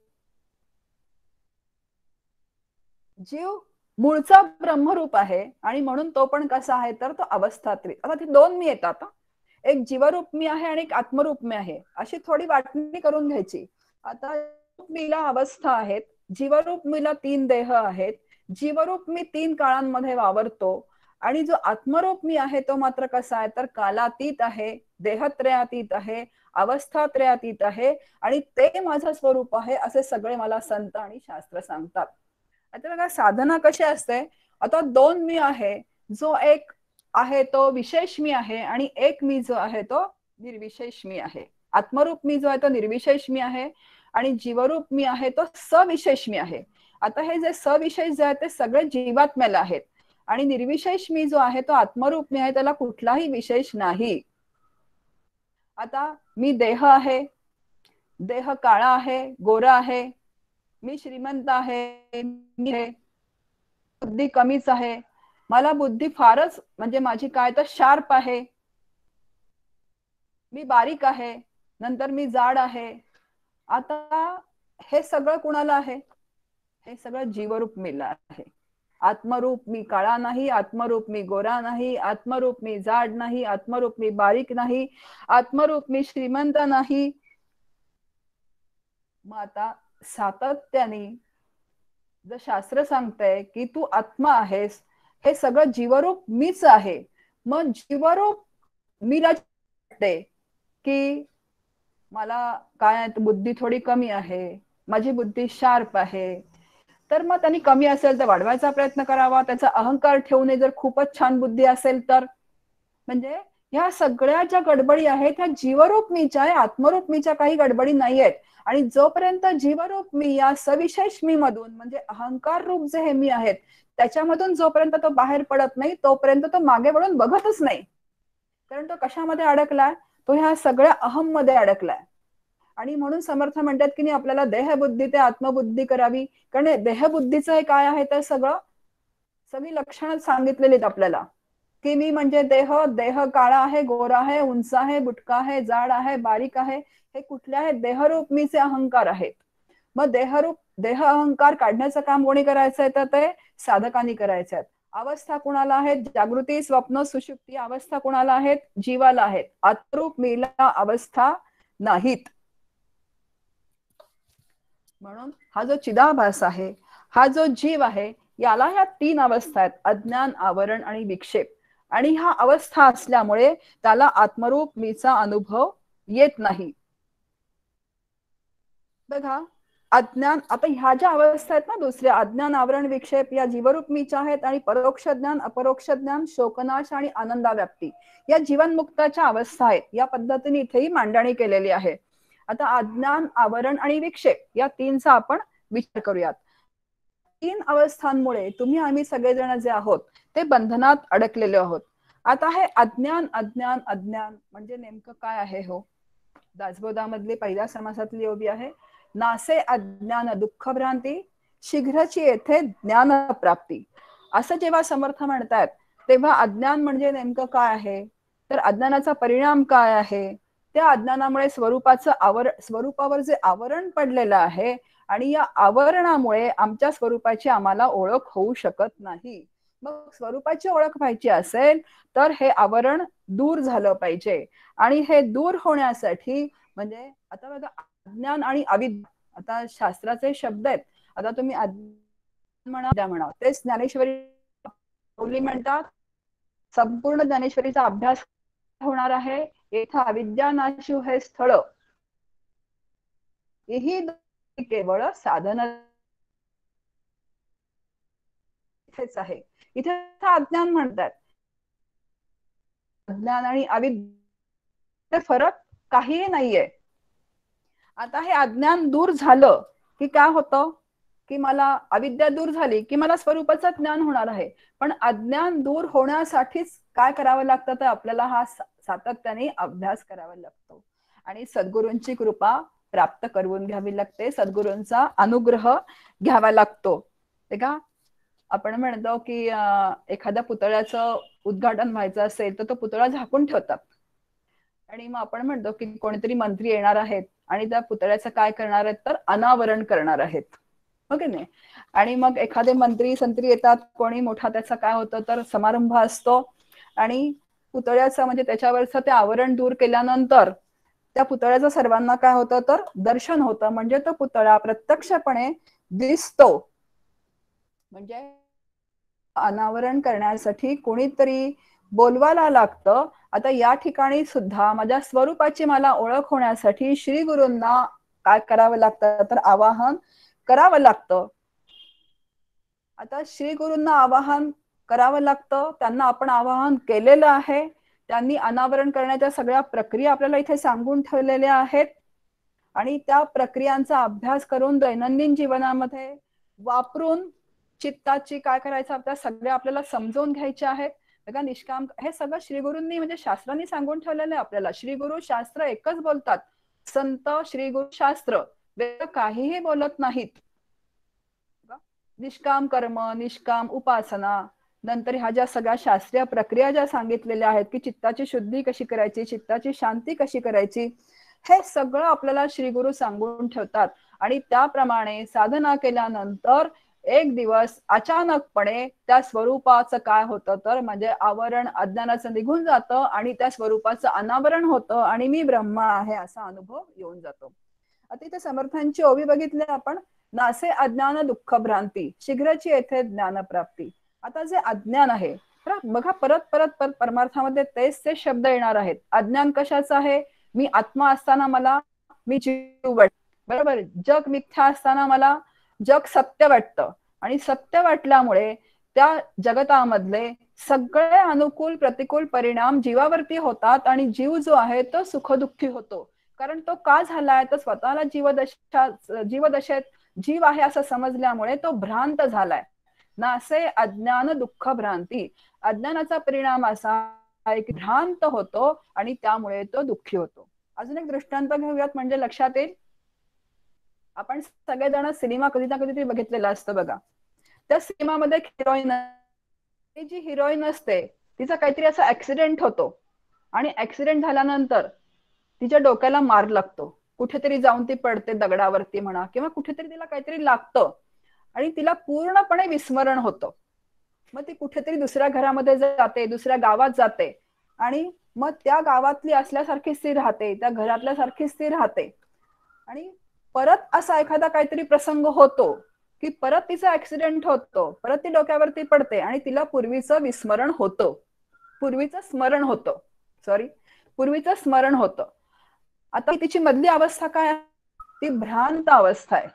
जीव मूळचा ब्रह्मरूप आहे आणि म्हणून तो पण कसा आहे तर तो अवस्थात्रित. आता ती 2 मी येतात, एक जीवरूप मी आहे आणि एक आत्मरूप मी आहे, अशी थोडी वाटणी करून घ्यायची. आता मीला अवस्था आहेत, जीवरूप मीला 3 देह आहेत. जीवरूप मी 3 काळांमध्ये वावरतो आणि जो आत्मरूप मी आहे तो मात्र कसा आहे तर कालातीत आहे, देहत्रयातीत आहे, अवस्थात्रयातीत आहे, आणि ते माझं स्वरूप आहे असे सगळे मला संत आणि शास्त्र सांगतात. आता बघा, साधना कशी असते, आता 2 मी आहे, जो एक आहे तो विशेष मी आहे आणि एक मी जो आहे तो निर्विशेष मी आहे. आत्मरूप मी जो आहे तो निर्विशेष मी आहे आणि जीवरूप मी आहे तो सविशेष मी आहे. आता हे जे सविशेष जे आहे ते सगळे जीवात्म्याला आहेत आणि निर्विशेष मी जो आहे तो आत्मरूप मी आहे, त्याला कुठलाही विशेष नाही. आता मी देह आहे, देह काळा आहे, गोरा आहे, मी श्रीमंत आहे, मी बुद्धी कमीच आहे, मला बुद्धी फारच म्हणजे माझी काय तर शार्प आहे, मी बारीक आहे, नंतर मी जाड आहे. आता हे सगळं कुणाला आहे? हे सगळं जीवरूप मीला आहे. आत्मरूप मी काळा नाही, आत्मरूप मी गोरा नाही, आत्मरूप मी जाड नाही, आत्मरूप मी बारीक नाही, आत्मरूप मी श्रीमंत नाही. मग आता सातत्याने जर शास्त्र सांगतंय की तू आत्मा आहेस, हे सगळं जीवरूप मीच आहे. मग जीवरूप मीला वाटते की मला काय बुद्धी थोडी कमी आहे, माझी बुद्धी शार्प आहे, तर मग त्यांनी कमी असेल तर वाढवायचा प्रयत्न करावा, त्याचा अहंकार ठेवू नये. जर खूपच छान बुद्धी असेल तर, म्हणजे ह्या सगळ्या ज्या गडबडी आहेत ह्या जीवरूप मीच्या आहे, आत्मरूप मीच्या काही गडबडी नाही आहेत. आणि जोपर्यंत जीवरूप मी या सविशेष मी मधून म्हणजे अहंकार रूप जे हे मी आहेत त्याच्यामधून जोपर्यंत तो बाहेर पडत नाही तोपर्यंत तो मागे वळून बघतच नाही. कारण तो कशामध्ये अडकलाय, तो ह्या सगळ्या अहम मध्ये अडकलाय. आणि म्हणून समर्थ म्हणतात की नाही आपल्याला देहबुद्धी ते आत्मबुद्धी करावी. कारण देहबुद्धीचं हे काय आहे तर सगळी लक्षणं सांगितलेली आहेत आपल्याला, की मी म्हणजे देह, देह काळा आहे, गोरा आहे, उंच आहे, बुटका आहे, जाड आहे, बारीक आहे, हे कुठले आहेत? देहरूप मीचे अहंकार आहेत. मग देह अहंकार काढण्याचं काम कोणी करायचंय तर ते साधकांनी करायचं आहे. अवस्था कुणाला आहेत? जागृती, स्वप्न, सुषुप्ती अवस्था कुणाला आहेत? जीवाला आहेत. आत्मरूप मीला अवस्था नाहीत. म्हणून हा जो चिदाभास आहे, हा जो जीव आहे, याला ह्या 3 अवस्था आहेत, अज्ञान, आवरण आणि विक्षेप. आणि ह्या अवस्था असल्यामुळे त्याला आत्मरूप मीचा अनुभव येत नाही. बघा, अज्ञान, आता ह्या ज्या अवस्था आहेत ना दुसऱ्या, अज्ञान, आवरण, विक्षेप या जीवरूप मीच्या आहेत. आणि परोक्ष ज्ञान, अपरोक्ष ज्ञान, शोकनाश आणि आनंदाव्याप्ती या जीवनमुक्ताच्या अवस्था आहेत. या पद्धतीने इथेही मांडणी केलेली आहे. आता अज्ञान, आवरण आणि विक्षेप या 3चा आपण विचार करूयात. 3 अवस्थांमुळे तुम्ही आम्ही सगळेजण जे आहोत ते बंधनात अडकलेले आहोत. आता हे अज्ञान अज्ञान अज्ञान म्हणजे नेमकं काय आहे? हो, दासबोधामधली पहिल्या समासातली ओवी आहे, नासे अज्ञान दुःख भ्रांती, शीघ्रची येथे ज्ञान प्राप्ती. असं जेव्हा समर्थ म्हणतात तेव्हा अज्ञान म्हणजे नेमकं काय आहे तर अज्ञानाचा परिणाम काय आहे? त्या अज्ञानामुळे स्वरूपावर जे आवरण पडलेलं आहे आणि या आवरणामुळे आमच्या स्वरूपाची आम्हाला ओळख होऊ शकत नाही. मग स्वरूपाची ओळख व्हायची असेल तर हे आवरण दूर झालं पाहिजे. आणि हे दूर होण्यासाठी म्हणजे आता बघा, अज्ञान आणि अविद्या, आता शास्त्राचे शब्द आहेत. आता तुम्ही म्हणा तेच ज्ञानेश्वरी म्हणतात, संपूर्ण ज्ञानेश्वरीचा अभ्यास होणार आहे. येथे अविद्या नाशू हे स्थळ, ही केवळ साधन आहे. इथे अज्ञान म्हणतात. अज्ञान आणि अविद्या फरक काहीही नाहीये. आता हे अज्ञान दूर झालं की काय होतं की मला अविद्या दूर झाली की मला स्वरूपाचं ज्ञान होणार आहे. पण अज्ञान दूर होण्यासाठीच काय करावं लागतं तर आपल्याला हा सातत्याने अभ्यास करावा लागतो आणि सद्गुरूंची कृपा प्राप्त करून घ्यावी लागते, सद्गुरूंचा अनुग्रह घ्यावा लागतो. ते का आपण म्हणतो की एखाद्या पुतळ्याचं उद्घाटन व्हायचं असेल तर तो पुतळा झाकून ठेवतात आणि मग आपण म्हणतो की कोणीतरी मंत्री येणार आहेत आणि त्या पुतळ्याचं काय करणार आहेत तर अनावरण करणार आहेत, ओके नाही. आणि मग एखादे मंत्री संत्री येतात, कोणी मोठा, त्याचा काय होतं तर समारंभ असतो आणि पुतळ्याचं म्हणजे त्याच्यावरचं ते आवरण दूर केल्यानंतर त्या पुतळ्याचं सर्वांना काय होतं तर दर्शन होतं. म्हणजे तो पुतळा प्रत्यक्षपणे दिसतो. म्हणजे अनावरण करण्यासाठी कोणीतरी बोलवायला लागतं. आता या ठिकाणी सुद्धा माझ्या स्वरूपाची मला ओळख होण्यासाठी श्री गुरूंना काय करावं लागतं तर आवाहन करावं लागतं. आता श्री गुरूंना आवाहन करावं लागतं. त्यांना आपण आवाहन केलेलं आहे. त्यांनी अनावरण करण्याच्या सगळ्या प्रक्रिया आपल्याला इथे सांगून ठेवलेल्या आहेत आणि त्या प्रक्रियांचा अभ्यास करून दैनंदिन जीवनामध्ये वापरून चित्ताची काय करायचं त्या सगळ्या आपल्याला समजून घ्यायच्या आहेत. बघा, निष्काम हे सगळं श्रीगुरूंनी म्हणजे शास्त्रांनी सांगून ठेवलेलं आहे आपल्याला. श्रीगुरु शास्त्र एकच बोलतात, संत श्रीगुरु शास्त्र वेगळं काहीही बोलत नाहीत. निष्काम कर्म, निष्काम उपासना, नंतर ह्या ज्या सगळ्या शास्त्रीय प्रक्रिया ज्या सांगितलेल्या आहेत की चित्ताची शुद्धी कशी करायची, चित्ताची शांती कशी करायची, हे सगळं आपल्याला श्रीगुरु सांगून ठेवतात. आणि त्याप्रमाणे साधना केल्यानंतर एक दिवस अचानकपणे त्या स्वरूपाचं काय होतं तर म्हणजे आवरण अज्ञानाचं निघून जातं आणि त्या स्वरूपाचं अनावरण होतं आणि मी ब्रह्म आहे असा अनुभव येऊन जातो. आता इथे समर्थांची ओवी बघितली आपण, नासे अज्ञान दुःख भ्रांती, शीघ्रची येथे ज्ञानप्राप्ती. आता जे अज्ञान आहे बघा, परत परत परमार्थामध्ये तेच ते शब्द येणार आहेत. अज्ञान कशाचं आहे? मी आत्मा असताना मला मी जीव वाटत, बरोबर, जग मिथ्या असताना मला जग सत्य वाटतं. आणि सत्य वाटल्यामुळे त्या जगतामधले सगळे अनुकूल प्रतिकूल परिणाम जीवावरती होतात आणि जीव जो आहे तो सुखदुःखी होतो. कारण तो का झालाय तर स्वतःला जीवदशेत जीव आहे असं समजल्यामुळे तो भ्रांत झालाय. नासे अज्ञान दुःख भ्रांती. अज्ञानाचा परिणाम असा आहे की भ्रांत होतो आणि त्यामुळे तो दुःखी होतो. अजून एक दृष्टांत घेऊयात म्हणजे लक्षात येईल. आपण सगळेजण सिनेमा कधी ना कधीतरी बघितलेला असतं बघा. त्या सिनेमामध्ये हिरोईन, जी हिरोईन असते तिचा काहीतरी असा ऍक्सिडेंट होतो आणि ऍक्सिडेंट झाल्यानंतर तिच्या डोक्याला मार लागतो. कुठेतरी जाऊन ती पडते दगडावरती म्हणा किंवा कुठेतरी तिला काहीतरी लागतं आणि तिला पूर्णपणे विस्मरण होतं. मग ती कुठेतरी दुसऱ्या घरामध्ये जाते, दुसऱ्या गावात जाते आणि मग त्या गावातली असल्यासारखीच ती राहते, त्या घरातल्यासारखीच ती राहते आणि परत असा एखादा काहीतरी प्रसंग होतो की परत तिचा ऍक्सिडेंट होतो, परत ती डोक्यावरती पडते आणि तिला पूर्वीचं विस्मरण होतं, पूर्वीचं स्मरण होतं, पूर्वीचं स्मरण होतं. आता तिची मधली अवस्था काय आहे? ती भ्रांत अवस्था आहे.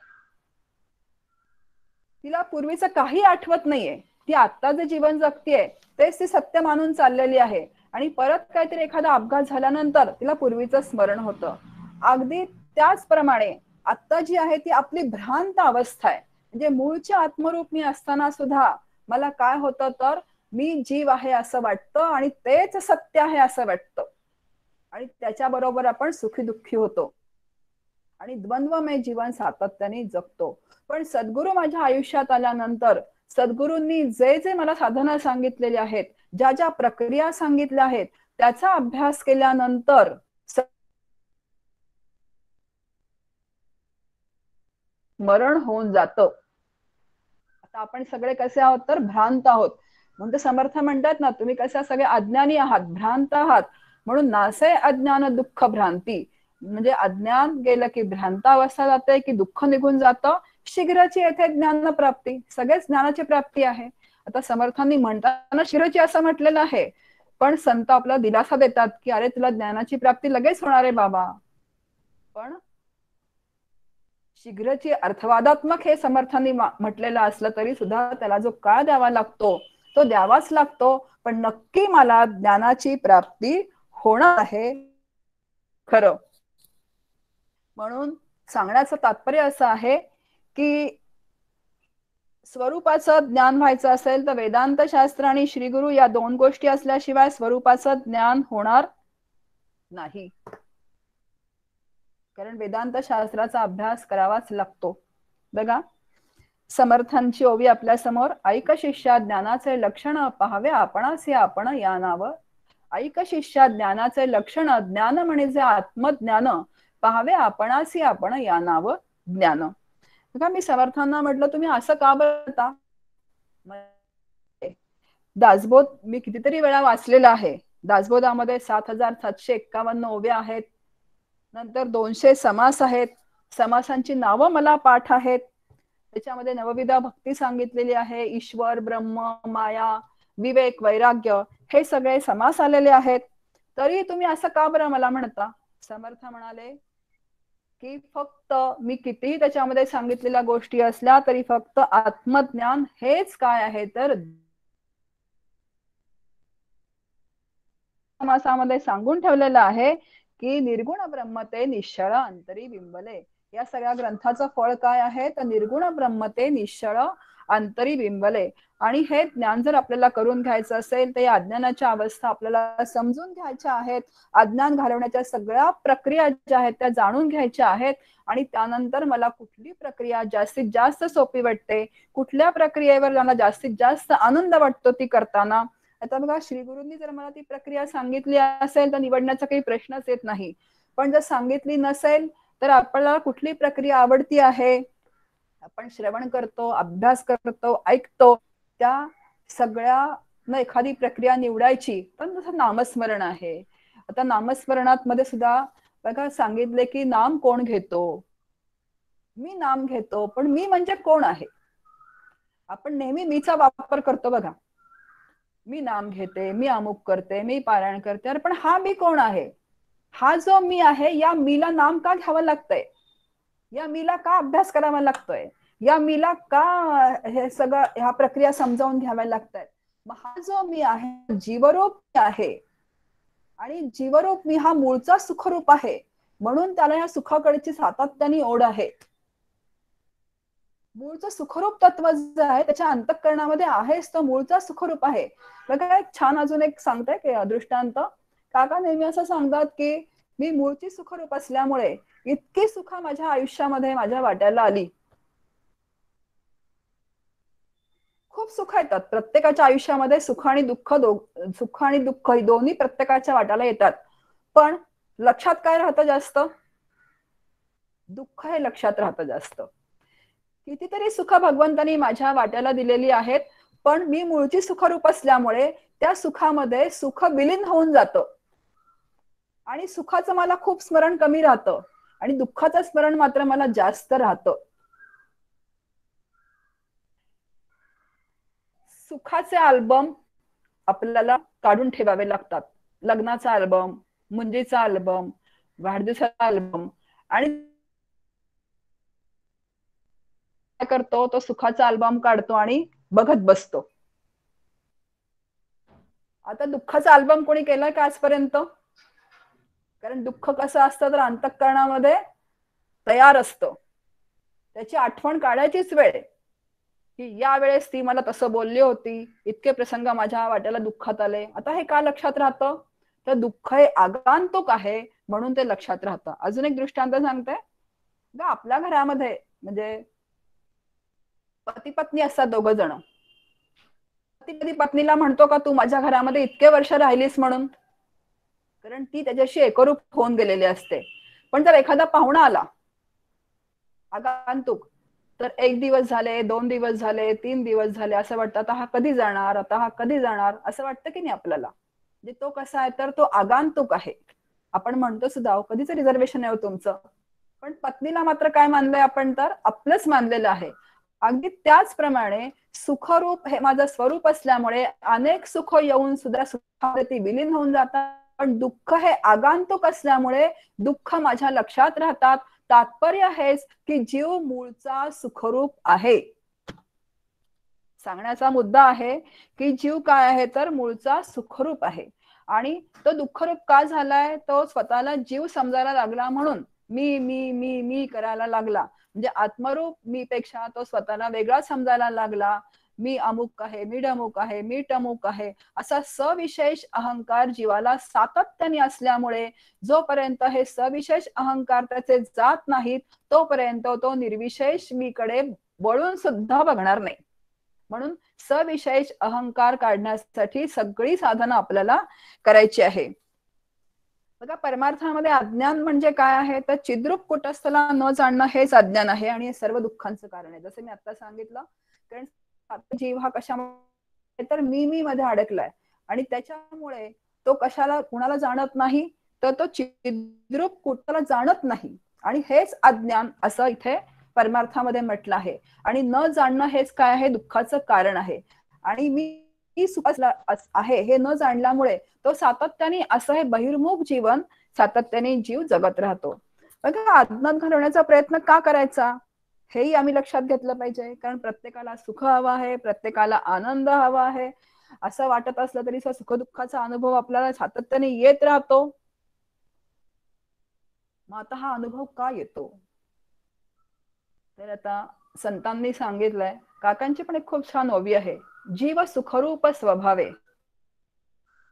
तिला पूर्वीचं काही आठवत नाहीये. ती आता जे जीवन जगतीये तेच ती सत्य मानून चाललेली आहे आणि परत काहीतरी एखादा अपघात झाल्यानंतर तिला पूर्वीचं स्मरण होतं. अगदी त्याचप्रमाणे आता जी आहे ती आपली भ्रांत अवस्था आहे. म्हणजे मूळचे आत्मरूप मी असताना सुद्धा मला काय होतं तर मी जीव आहे असं वाटतं आणि तेच सत्य आहे असं वाटतं आणि त्याच्याबरोबर आपण सुखी दुःखी होतो आणि द्वंद्वमय जीवन सातत्याने जगतो. पण सद्गुरू माझ्या आयुष्यात आल्यानंतर सद्गुरूंनी जे जे मला साधना सांगितलेली आहेत, ज्या ज्या प्रक्रिया सांगितल्या आहेत त्याचा अभ्यास केल्यानंतर मरण होऊन जातं. आता आपण सगळे कसे आहोत तर भ्रांत आहोत. म्हणजे समर्थ म्हणतात ना, तुम्ही कसे सगळे अज्ञानी आहात, भ्रांत आहात. म्हणून नासे अज्ञान दुःख भ्रांती. म्हणजे अज्ञान गेलं की भ्रांत अवस्था जाते की दुःख निघून जातं. शीघ्रची येथे ज्ञान प्राप्ती. सगळेच ज्ञानाची प्राप्ती आहे. आता समर्थांनी म्हणताना शीघ्रची असं म्हटलेलं आहे, पण संत आपला दिलासा देतात की अरे तुला ज्ञानाची प्राप्ती लगेच होणार आहे बाबा. पण शीघ्रची अर्थवादात्मक हे समर्थांनी म्हटलेलं असलं तरी सुद्धा त्याला जो काळ द्यावा लागतो तो द्यावाच लागतो. पण नक्की मला ज्ञानाची प्राप्ती होणार आहे खरं. म्हणून सांगण्याचं तात्पर्य असं आहे की स्वरूपाचं ज्ञान व्हायचं असेल तर वेदांत शास्त्र आणि श्रीगुरु या दोन गोष्टी असल्याशिवाय स्वरूपाचं ज्ञान होणार नाही. कारण वेदांत शास्त्राचा अभ्यास करावाच लागतो. बघा समर्थांची ओवी आपल्या समोर. ऐक शिष्या ज्ञानाचे लक्षण पाहावे आपणासी आपण या नाव. ऐक शिष्या ज्ञानाचे लक्षण ज्ञान म्हणजे आत्मज्ञान पाहावे आपणासी आपण या नाव ज्ञान. बघा मी समर्थांना म्हटलं तुम्ही असं का बोलता. दासबोध मी कितीतरी वेळा वाचलेला आहे. दासबोधामध्ये 7751 ओव्या आहेत. नंतर 200 समास आहेत. समासांची नावं मला पाठ आहेत. त्याच्यामध्ये नवविधा भक्ती सांगितलेली आहे. ईश्वर, ब्रह्म, माया, विवेक, वैराग्य हे सगळे समास आलेले आहेत. तरी तुम्ही असं का बरं मला म्हणता. समर्थ म्हणाले की फक्त मी कितीही त्याच्यामध्ये सांगितलेल्या गोष्टी असल्या तरी फक्त आत्मज्ञान हेच काय आहे तर समासामध्ये सांगून ठेवलेलं आहे की निर्गुण ब्रह्मते निश्चळ अंतरी बिंबले. या सगळ्या ग्रंथाचं फळ काय आहे तर निर्गुण ब्रह्मते निश्चळ अंतरी बिंबले. आणि हे ज्ञान जर आपल्याला करून घ्यायचं असेल तर या अज्ञानाच्या अवस्था आपल्याला समजून घ्यायच्या आहेत. अज्ञान घालवण्याच्या सगळ्या प्रक्रिया ज्या आहेत त्या जाणून घ्यायच्या आहेत. आणि त्यानंतर मला कुठली प्रक्रिया जास्तीत जास्त सोपी वाटते, कुठल्या प्रक्रियेवर मला जास्तीत जास्त आनंद वाटतो ती करताना. आता बघा श्रीगुरूंनी जर मला ती प्रक्रिया सांगितली असेल तर निवडण्याचा काही प्रश्नच येत नाही. पण जर सांगितली नसेल तर आपल्याला कुठली प्रक्रिया आवडती आहे, आपण श्रवण करतो, अभ्यास करतो, ऐकतो, त्या सगळ्या एखादी प्रक्रिया निवडायची. पण जसं नामस्मरण आहे. आता नामस्मरणात मध्ये सुद्धा बघा सांगितले की नाम कोण घेतो. मी नाम घेतो पण मी म्हणजे कोण आहे. आपण नेहमी मीचा वापर करतो बघा. मी नाम घेते, मी अमुक करते, मी पारायण करते. अरे पण हा मी कोण आहे. हा जो मी आहे या मीला नाम का घ्यावं लागतंय, या मीला का अभ्यास करावा लागतोय. या मीला का हे सगळं ह्या प्रक्रिया समजावून घ्याव्या लागतात? मग हा जो मी आहे जीवरूप आहे आणि जीवरूप मी हा मूळचा सुखरूप आहे, म्हणून त्याला या सुखाकडची सातत्याने ओढ आहे. मूळचं सुखरूप तत्व जे आहे त्याच्या अंतःकरणामध्ये आहेच तो मूळचा सुखरूप आहे. बघा एक छान अजून एक सांगते की दृष्टांत. काका नेहमी असं सांगतात की मी मूळची सुखरूप असल्यामुळे इतकी सुख माझ्या आयुष्यामध्ये माझ्या वाट्याला आली. खूप सुख येतात प्रत्येकाच्या आयुष्यामध्ये, सुख आणि दुःख दोन्ही प्रत्येकाच्या वाट्याला येतात. पण लक्षात काय राहतं जास्त? दुःख हे लक्षात राहतं जास्त. कितीतरी सुख भगवंतानी माझ्या वाट्याला दिलेली आहेत, पण मी मूळची सुखरूप असल्यामुळे त्या सुखामध्ये सुख विलीन होऊन जातं आणि सुखाचं मला खूप स्मरण कमी राहतं आणि दुःखाचं स्मरण मात्र मला जास्त राहतं. सुखाचे अल्बम आपल्याला काढून ठेवावे लागतात. लग्नाचा अल्बम, मुंजीचा अल्बम, वाढदिवसाचा अल्बम. आणि काय करतो तो सुखाचा अल्बम काढतो आणि बघत बसतो. आता दुःखाचा अल्बम कोणी केलाय का आजपर्यंत? कारण दुःख कसं असतं तर अंतःकरणामध्ये तयार असतं, त्याची आठवण काढायचीच वेळ की या वेळेस ती मला तसं बोलली होती, इतके प्रसंग माझ्या वाट्याला दुःखात आले. आता हे का लक्षात राहतं? तर दुःख हे आगंतुक आहे म्हणून ते लक्षात राहतं. अजून एक दृष्टांत सांगते. आपल्या घरामध्ये म्हणजे पती पत्नी असतात दोघ जण. पती कधी पत्नीला म्हणतो का तू माझ्या घरामध्ये इतके वर्ष राहिलीस म्हणून? कारण ती त्याच्याशी एकरूप होऊन गेलेली असते. पण जर एखादा पाहुणा आला आगंतुक, तर 1 दिवस झाले, 2 दिवस झाले, 3 दिवस झाले, असं वाटतं आता हा कधी जाणार, आता हा कधी जाणार, असं वाटतं की नाही आपल्याला? म्हणजे तो कसा आहे तर तो आगंतुक आहे. आपण म्हणतो सुद्धा कधीच रिझर्वेशन आहे तुमचं, पण पत्नीला मात्र काय मानलंय आपण तर आपलंच मानलेलं आहे. अगदी त्याचप्रमाणे सुखरूप हे माझं स्वरूप असल्यामुळे अनेक सुख येऊन सुद्धा सुखामध्ये ती विलीन होऊन जातात. पण दुःख हे आगंतुक असल्यामुळे दुःख माझ्या लक्षात राहतात. तात्पर्य हेच की जीव मूळचा सुखरूप आहे. सांगण्याचा मुद्दा आहे की जीव काय आहे तर मूळचा सुखरूप आहे. आणि तो दुःखरूप का झालाय? तो स्वतःला जीव समजायला लागला म्हणून मी मी मी मी करायला लागला. म्हणजे आत्मरूप मी पेक्षा तो स्वतःला वेगळा समजायला लागला. मी अमुक आहे, मी डमुक आहे, मी टमुक आहे, असा सविशेष अहंकार जीवाला सातत्याने असल्यामुळे जोपर्यंत हे सविशेष अहंकार त्याचे जात नाहीत तोपर्यंत तो निर्विशेष मीकडे वळून सुद्धा बघणार नाही. म्हणून सविशेष अहंकार काढण्यासाठी सगळी साधनं आपल्याला करायची आहे. बघा परमार्थामध्ये अज्ञान म्हणजे काय आहे तर चिद्रूप कुटस्थला न जाणणं हेच अज्ञान आहे आणि हे सर्व दुःखांचं कारण आहे. जसं मी आता सांगितलं, कारण जीव हा कशामुळे तर मी मध्ये अडकलाय आणि त्याच्यामुळे तो कशाला कुणाला जाणत नाही तर तो चिद्रूप कुटाला जाणत नाही आणि हेच अज्ञान असं इथे परमार्थामध्ये म्हटलं आहे. आणि न जाणणं हेच काय आहे दुःखाचं कारण आहे. आणि मी सुख आहे हे न जाणल्यामुळे तो सातत्याने असं हे बहिर्मुख जीवन सातत्याने जीव जगत राहतो. बघा अज्ञात घालवण्याचा प्रयत्न का करायचा हेही आम्ही लक्षात घेतलं पाहिजे. कारण प्रत्येकाला सुख हवं आहे, प्रत्येकाला आनंद हवा आहे. असं वाटत असलं तरी सुख दुःखाचा अनुभव आपल्याला सातत्याने येत राहतो. मग आता हा अनुभव का येतो तर आता संतांनी सांगितलंय, काकांची पण एक खूप छान ओवी आहे. जीव सुखरूप स्वभावे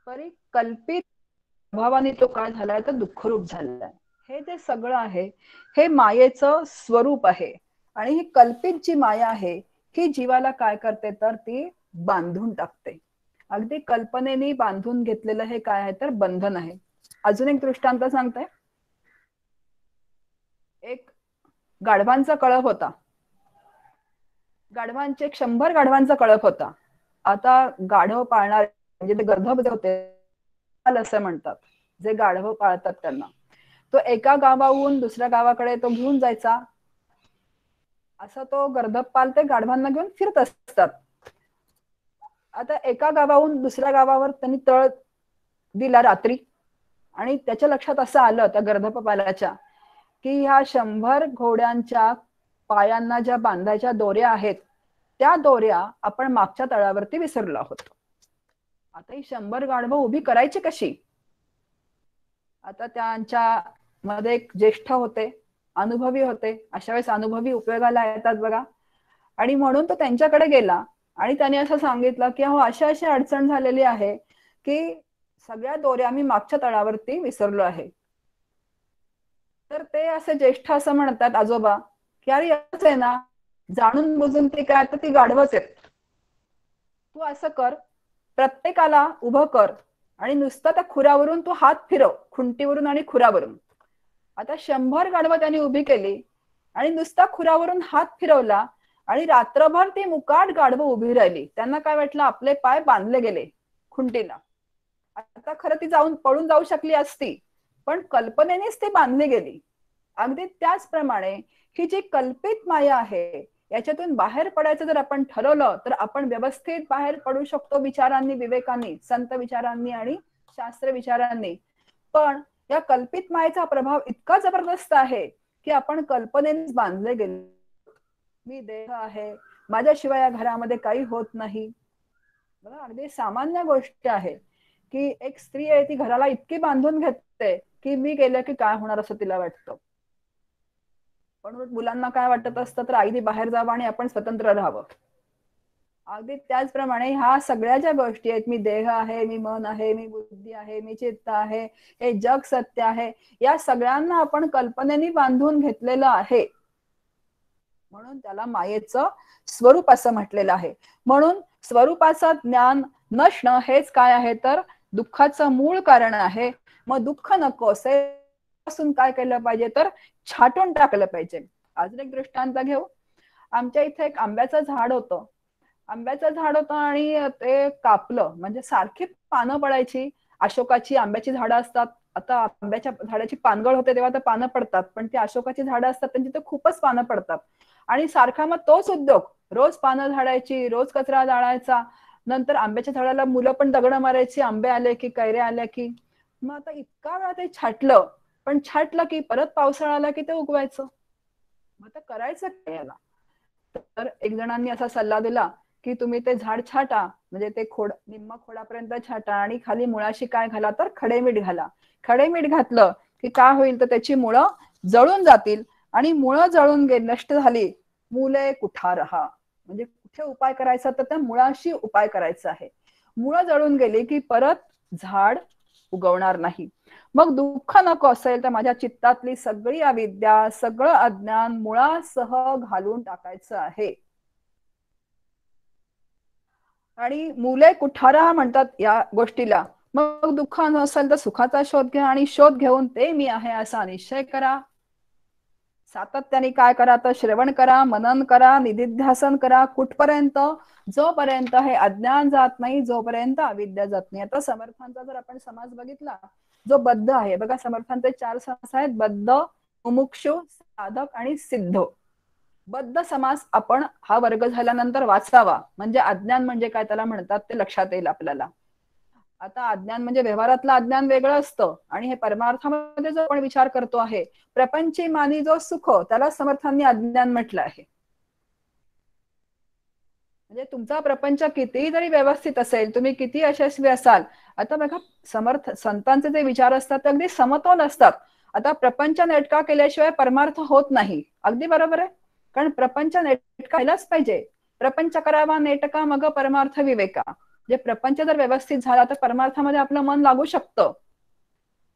परी कल्पित स्वभावाने तो काय झालाय तर दुःखरूप झालाय. हे जे सगळं आहे हे मायेचं स्वरूप आहे. आणि ही कल्पित जी माया आहे ही जीवाला काय करते तर ती बांधून टाकते. अगदी कल्पनेने बांधून घेतलेलं हे काय आहे तर बंधन आहे. अजून एक दृष्टांत सांगते. एक गाढवांचा कळप होता. गाढवांचे 100 गाढवांचा कळप होता. आता गाढव पाळणार म्हणजे ते गर्भवती होते असं म्हणतात, जे गाढव पाळतात त्यांना. तो एका गावाहून दुसऱ्या गावाकडे तो घेऊन जायचा. असं तो गर्भपाल ते गाढवांना घेऊन फिरत असतात. आता एका गावाहून दुसऱ्या गावावर त्यांनी तळ दिला रात्री आणि त्याच्या लक्षात असं आलं त्या गर्भपालाच्या की ह्या 100 घोड्यांच्या पायांना ज्या बांधायच्या दोऱ्या आहेत त्या दोऱ्या आपण मागच्या तळावरती विसरलो आहोत. आता ही 100 गाढवं उभी करायची कशी? आता त्यांच्या मध्ये एक ज्येष्ठ होते, अनुभवी होते. अशा वेळेस अनुभवी उपयोगाला येतात बघा. आणि म्हणून तो त्यांच्याकडे गेला आणि त्याने असं सांगितलं की हो अशी अशी अडचण झालेली आहे की सगळ्या दोऱ्या आम्ही मागच्या तळावरती विसरलो आहे. तर ते असे ज्येष्ठ असं म्हणतात आजोबा की अरे याच आहे ना, जाणून बुजून ते काय तर ती गाढवच आहेत. तू असं कर, प्रत्येकाला उभं कर आणि नुसतं त्या खुरावरून तू हात फिरव, खुंटीवरून आणि खुरावरून. आता 100 गाढवं त्यांनी उभी केली आणि नुसता खुरावरून हात फिरवला आणि रात्रभर ती मुकाट गाढवं उभी राहिली. त्यांना काय वाटलं आपले पाय बांधले गेले खुंटीला. आता खरं ती जाऊन पळून जाऊ शकली असती, पण कल्पनेनेच ती बांधली गेली. अगदी त्याचप्रमाणे ही जी कल्पित माया आहे याच्यातून बाहेर पडायचं जर आपण ठरवलं तर आपण व्यवस्थित बाहेर पडू शकतो विचारांनी, विवेकांनी, संत विचारांनी आणि शास्त्र विचारांनी. पण या कल्पित मायेचा प्रभाव इतका जबरदस्त आहे की आपण कल्पनेनेच बांधले गेले. मी देह आहे, माझ्याशिवाय या घरामध्ये काही होत नाही. बघा अगदी सामान्य गोष्ट आहे की एक स्त्री आहे ती घराला इतकी बांधून घेते की मी गेलं की काय होणार असं तिला वाटतं. पण मुलांना काय वाटत असतं तर आईने बाहेर जावं आणि आपण स्वतंत्र राहावं. अगदी त्याचप्रमाणे ह्या सगळ्या ज्या गोष्टी आहेत, मी देह आहे, मी मन आहे, मी बुद्धी आहे, मी चित्त आहे, हे जग सत्य आहे, या सगळ्यांना आपण कल्पनेने बांधून घेतलेलं आहे. म्हणून त्याला मायेचं स्वरूप असं म्हटलेलं आहे. म्हणून स्वरूपाचं ज्ञान नसणं हेच काय आहे तर दुःखाचं मूळ कारण आहे. मग दुःख नको असेल काय केलं पाहिजे तर छाटून टाकलं पाहिजे. अजून एक दृष्टांत घेऊ. आमच्या इथे एक आंब्याचं झाड होतं. आंब्याचं झाड होतं आणि ते कापलं म्हणजे सारखी पानं पडायची. अशोकाची आंब्याची झाडं असतात. आता आंब्याच्या झाडाची पानगळ होते तेव्हा तर पानं पडतात, पण ती अशोकाची झाडं असतात त्यांची तर खूपच पानं पडतात. आणि सारखा मग तोच उद्योग, रोज पानं झाडायची, रोज कचरा जाळायचा. नंतर आंब्याच्या झाडाला मुलं पण दगड मारायची, आंबे आले की, कैऱ्या आल्या की. मग आता इतका वेळा ते छाटलं, पण छाटलं की परत पावसाळा आला की ते उगवायचं. मग आता करायचं काय याला? तर एक जणांनी असा सल्ला दिला की तुम्ही ते झाड छाटा, म्हणजे ते खोड निम्म खोडापर्यंत छाटा आणि खाली मुळाशी काय घाला तर खडेमीठ घाला. खडेमीठ घातलं की काय होईल तर त्याची मुळं जळून जातील आणि मुळं जळून नष्ट झाली, मुले कुठारहा, म्हणजे कुठे उपाय करायचा तर त्या मुळाशी उपाय करायचा आहे. मुळं जळून गेली की परत झाड उगवणार नाही. मग दुःख नको असेल तर माझ्या चित्तातली सगळी अविद्या, सगळं अज्ञान मुळासह घालून टाकायचं आहे. आणि मुले कुठारा म्हणतात या गोष्टीला. मग दुःख नसेल तर सुखाचा शोध घ्या आणि शोध घेऊन ते मी आहे असा निश्चय करा. सातत्याने काय करा तर श्रवण करा, मनन करा, निधिध्यासन करा. कुठपर्यंत? जोपर्यंत हे अज्ञान जात नाही, जोपर्यंत अविद्या जात नाही. आता समर्थांचा जर आपण समाज बघितला जो बद्ध आहे, बघा समर्थांचे 4 समास आहेत, बद्ध, मुमुक्षु, साधक आणि सिद्ध. बद्ध समास आपण हा वर्ग झाल्यानंतर वाचावा, म्हणजे अज्ञान म्हणजे काय त्याला म्हणतात ते लक्षात येईल आपल्याला. आता अज्ञान म्हणजे व्यवहारातलं अज्ञान वेगळं असतं आणि हे परमार्थामध्ये जो आपण विचार करतो आहे, प्रपंची मानी जो सुख, त्याला समर्थांनी अज्ञान म्हटलं आहे. म्हणजे तुमचा प्रपंच कितीही जरी व्यवस्थित असेल, तुम्ही किती यशस्वी असाल, आता बघा समर्थ संतांचे जे विचार असतात ते अगदी समतोल असतात. आता प्रपंच नेटका केल्याशिवाय परमार्थ होत नाही, अगदी बरोबर आहे. कारण प्रपंच नेटका केलाच पाहिजे. प्रपंच करावा नेटका मग परमार्थ विवेका. जे प्रपंच जर व्यवस्थित झाला तर परमार्थामध्ये आपलं मन लागू शकतं.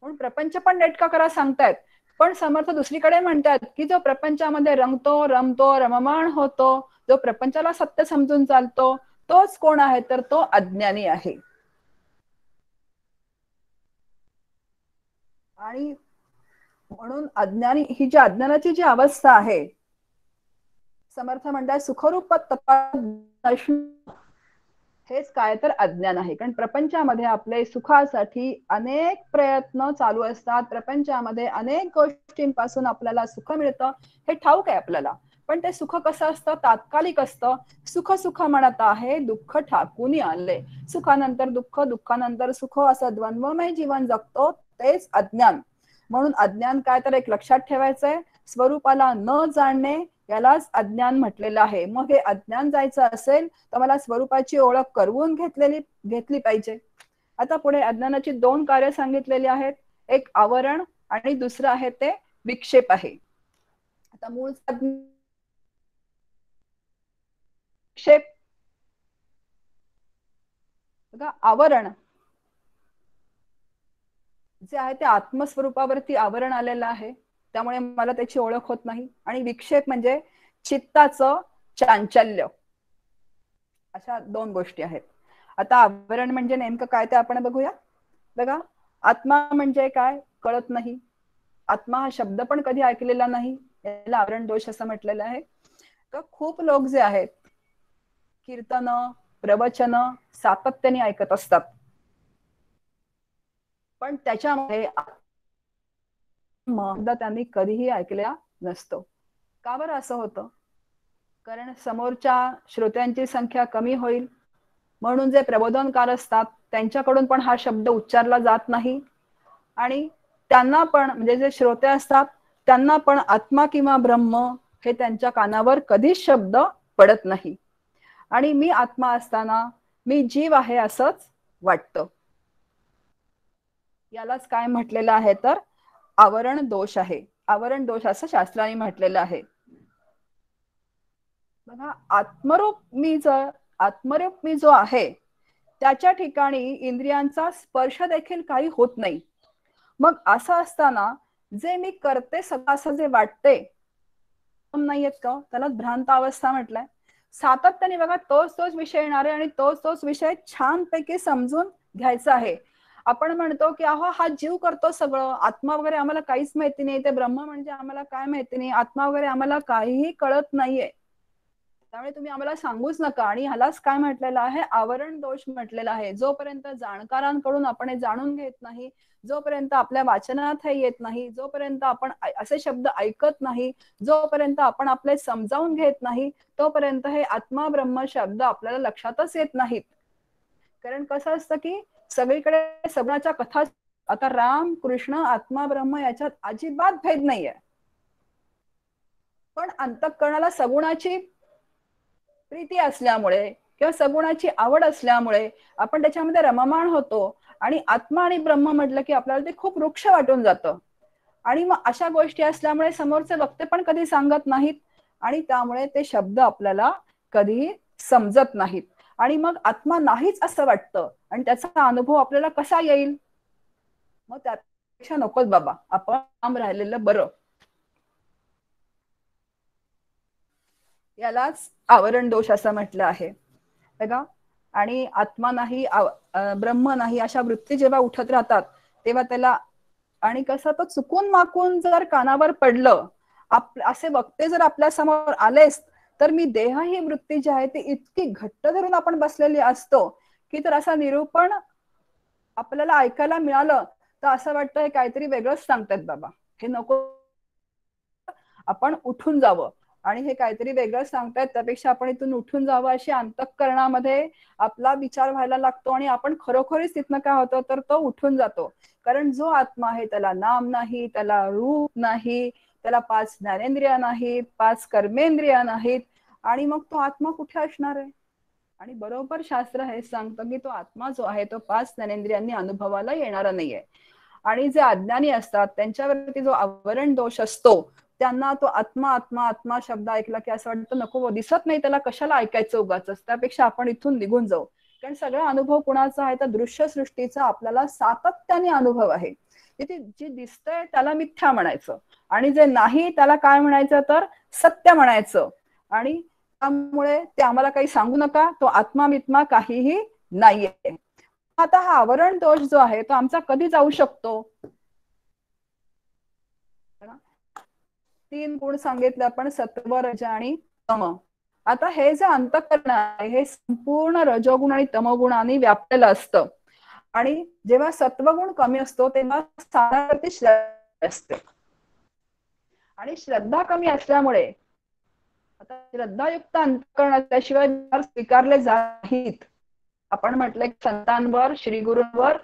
म्हणून प्रपंच पण नेटका करा सांगतायत. पण समर्थ दुसरीकडे म्हणतात की जो प्रपंचामध्ये रंगतो, रमतो, रममाण होतो, जो प्रपंचाला सत्य समजून चालतो, तोच कोण आहे तर तो अज्ञानी आहे. आणि म्हणून अज्ञानी ही जी अज्ञानाची जी अवस्था आहे, समर्थ म्हणतात सुखरूप हेच काय तर अज्ञान आहे. कारण प्रपंचामध्ये आपले सुखासाठी अनेक प्रयत्न चालू असतात. प्रपंचामध्ये अनेक गोष्टींपासून आपल्याला सुख मिळतं हे ठाऊक आहे आपल्याला. पण ते सुख कसं असतं? तात्कालिक असतं. सुख सुख म्हणत आहे, दुःख ठाकून आले. सुखानंतर दुःख, दुःखानंतर सुख असं द्वंद्वमय जीवन जगतो, तेच अज्ञान. म्हणून अज्ञान काय तर एक लक्षात ठेवायचंय, स्वरूपाला न जाणणे, यालाच अज्ञान म्हटलेलं आहे. मग हे अज्ञान जायचं असेल तर मला स्वरूपाची ओळख करवून घेतली पाहिजे. आता पुढे अज्ञानाची दोन कार्य सांगितलेली आहेत. एक आवरण आणि दुसरं आहे ते विक्षेप आहे. आता मूळ विक्षेप बघा, आवरण जे आहे ते आत्मस्वरूपावरती आवरण आलेलं आहे, त्यामुळे मला त्याची ओळख होत नाही. आणि विक्षेप म्हणजे चित्ताचं चांचल्य. अशा दोन गोष्टी आहेत. आता आवरण म्हणजे नेमकं काय ते आपण बघूया. बघा, आत्मा म्हणजे काय कळत नाही. आत्मा हा शब्द पण कधी ऐकलेला नाही, याला आवरण दोष असं म्हटलेलं आहे. तर खूप लोक जे आहेत कीर्तन प्रवचन सातत्याने ऐकत असतात, पण त्याच्यामध्ये त्यांनी कधीही ऐकलेला नसतो. का बरं असं होतं? कारण समोरच्या श्रोत्यांची संख्या कमी होईल म्हणून जे प्रबोधनकार असतात त्यांच्याकडून पण हा शब्द उच्चारला जात नाही. आणि त्यांना पण म्हणजे जे श्रोते असतात त्यांना पण आत्मा किंवा ब्रह्म हे त्यांच्या कानावर कधीच शब्द पडत नाही. आणि मी आत्मा असताना मी जीव आहे असंच वाटतं. यालाच काय म्हटलेलं आहे तर आवरण दोष आहे. आवरण दोष असं शास्त्राने म्हटलेलं आहे. बघा, आत्मरूप मी जो आहे त्याच्या ठिकाणी इंद्रियांचा स्पर्श देखील काही होत नाही. मग असं असताना जे मी करते सगळं असं जे वाटते नाहीयेत का, त्याला भ्रांत अवस्था म्हटलंय. सातत्याने बघा तोच विषय येणार आहे आणि तोच विषय छानपैकी समजून घ्यायचा आहे. आपण म्हणतो की अहो हा जीव करतो सगळं, आत्मा वगैरे आम्हाला काहीच माहिती नाही, ते ब्रह्म म्हणजे आम्हाला काय माहिती नाही, आत्मा वगैरे आम्हाला काहीही कळत नाहीये, त्यामुळे तुम्ही आम्हाला सांगूच नका. आणि ह्यालाच काय म्हटलेलं आहे, आवरण दोष म्हटलेला आहे. जोपर्यंत जाणकारांकडून आपण हे जाणून घेत नाही, जोपर्यंत आपल्या वाचनात हे येत नाही, जोपर्यंत आपण असे शब्द ऐकत नाही, जोपर्यंत आपण आपले समजावून घेत नाही, तोपर्यंत हे आत्मा ब्रह्म शब्द आपल्याला लक्षातच येत नाहीत. कारण कसं असतं की सगळीकडे सगळ्याच्या कथा, आता राम कृष्ण आत्मा ब्रह्म याच्यात अजिबात भेद नाहीये, पण अंतःकरणाला सगुणाची प्रीती असल्यामुळे किंवा सगुणाची आवड असल्यामुळे आपण त्याच्यामध्ये रममाण होतो. आणि आत्मा आणि ब्रह्म म्हटलं की आपल्याला ते खूप वृक्ष वाटून जातं. आणि मग अशा गोष्टी असल्यामुळे समोरचे वक्ते पण कधी सांगत नाहीत आणि त्यामुळे ते शब्द आपल्याला कधीही समजत नाहीत. आणि मग आत्मा नाहीच असं वाटतं आणि त्याचा अनुभव आपल्याला कसा येईल? मग त्यापेक्षा नकोच बाबा, आपण काम राहिलेलं बरं. यालाच आवरण दोष असं म्हटलं आहे बघा. आणि आत्मा नाही ब्रह्म नाही अशा वृत्ती जेव्हा उठत राहतात तेव्हा त्याला, आणि कसं तो चुकून माकून जर कानावर पडलं, असे वक्ते जर आपल्या समोर आलेच तर मी देह ही वृत्ती जी आहे ती इतकी घट्ट धरून आपण बसलेली असतो की तर असा निरूपण आपल्याला ऐकायला मिळालं तर असं वाटतं हे काहीतरी वेगळंच सांगतात बाबा, हे नको, आपण उठून जावं. आणि हे काहीतरी वेगळं सांगतायत त्यापेक्षा आपण इथून उठून जावं अशी अंतःकरणामध्ये आपला विचार व्हायला लागतो. आणि आपण खरोखरीच तिथनं काय होतं तर तो उठून जातो. कारण जो आत्मा आहे त्याला नाम नाही, त्याला रूप नाही, त्याला 5 ज्ञानेंद्रिया नाहीत, 5 कर्मेंद्रिया नाहीत. आणि मग तो आत्मा कुठे असणार आहे? आणि बरोबर शास्त्र हे सांगतं की तो आत्मा जो आहे तो 5 ज्ञानेंद्रियांनी अनुभवाला येणारा नाहीये. आणि जे अज्ञानी असतात त्यांच्यावरती जो आवरण दोष असतो त्यांना तो आत्मा आत्मा आत्मा शब्द ऐकला की असं वाटतं नको, दिसत नाही त्याला, कशाला ऐकायचं उगाच, त्यापेक्षा आपण इथून निघून जाऊ. कारण सगळा अनुभव कुणाचा आहे तर दृश्य सृष्टीचा आपल्याला सातत्याने अनुभव आहे. तिथे जे दिसतंय त्याला मिथ्या म्हणायचं आणि जे नाही त्याला काय म्हणायचं तर सत्य म्हणायचं. आणि त्यामुळे ते आम्हाला काही सांगू नका, तो आत्मा मित्मा काहीही नाहीये. आता हा आवरण दोष जो आहे तो आमचा कधी जाऊ शकतो? 3 गुण सांगितले आपण, सत्व रज आणि तम. आता हे जे अंतःकरण आहे हे संपूर्ण रजोगुण आणि तमोगुणांनी व्यापलेलं असतं. आणि जेव्हा सत्वगुण कमी असतो तेव्हा स्थानावरती श्रद्धा असते. आणि श्रद्धा कमी असल्यामुळे आता श्रद्धायुक्त अंतःकरण असल्याशिवाय स्वीकारले जात नाहीत. आपण म्हटलं संतांवर, श्री गुरूंवर,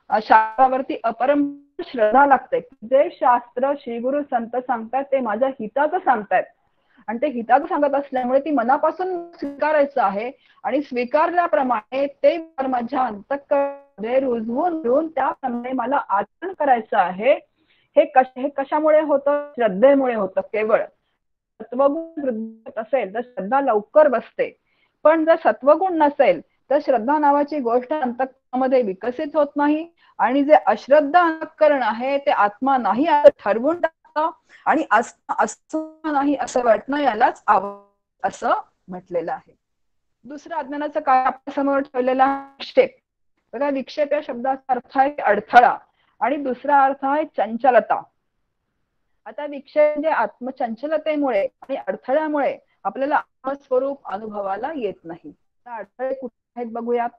शास्त्रावरती अपरंपार श्रद्धा लागते. जे शास्त्र श्री गुरु संत सांगतात ते माझ्या हिताचं सांगतायत आणि ते हिताचं सांगत असल्यामुळे ती मनापासून स्वीकारायचं आहे आणि स्वीकारल्याप्रमाणे ते माझ्या अंतःकरणामध्ये रुजवून घेऊन त्याप्रमाणे मला आचरण करायचं आहे. हे कशामुळे होतं? श्रद्धेमुळे होतं. केवळ सत्वगुण वृद्धी असेल तर श्रद्धा लवकर बसते, पण जर सत्वगुण नसेल तर श्रद्धा नावाची गोष्ट अंतःकरणामध्ये विकसित होत नाही आणि जे अश्रद्धा अंतःकरण आहे ते आत्मा नाही असं ठरवून टाकतं आणि असं नाही असं वाटणं यालाच असं म्हटलेलं आहे. दुसरं अज्ञानाचं काय आपल्या समोर ठेवलेला विक्षेप. बघा, विक्षेप या शब्दाचा अर्थ आहे अडथळा आणि दुसरा अर्थ आहे चंचलता. आता विक्षेप म्हणजे आत्मचंचलतेमुळे आणि अडथळ्यामुळे आपल्याला आत्मस्वरूप अनुभवाला येत नाही. अडथळे कुठे आहेत बघूयात.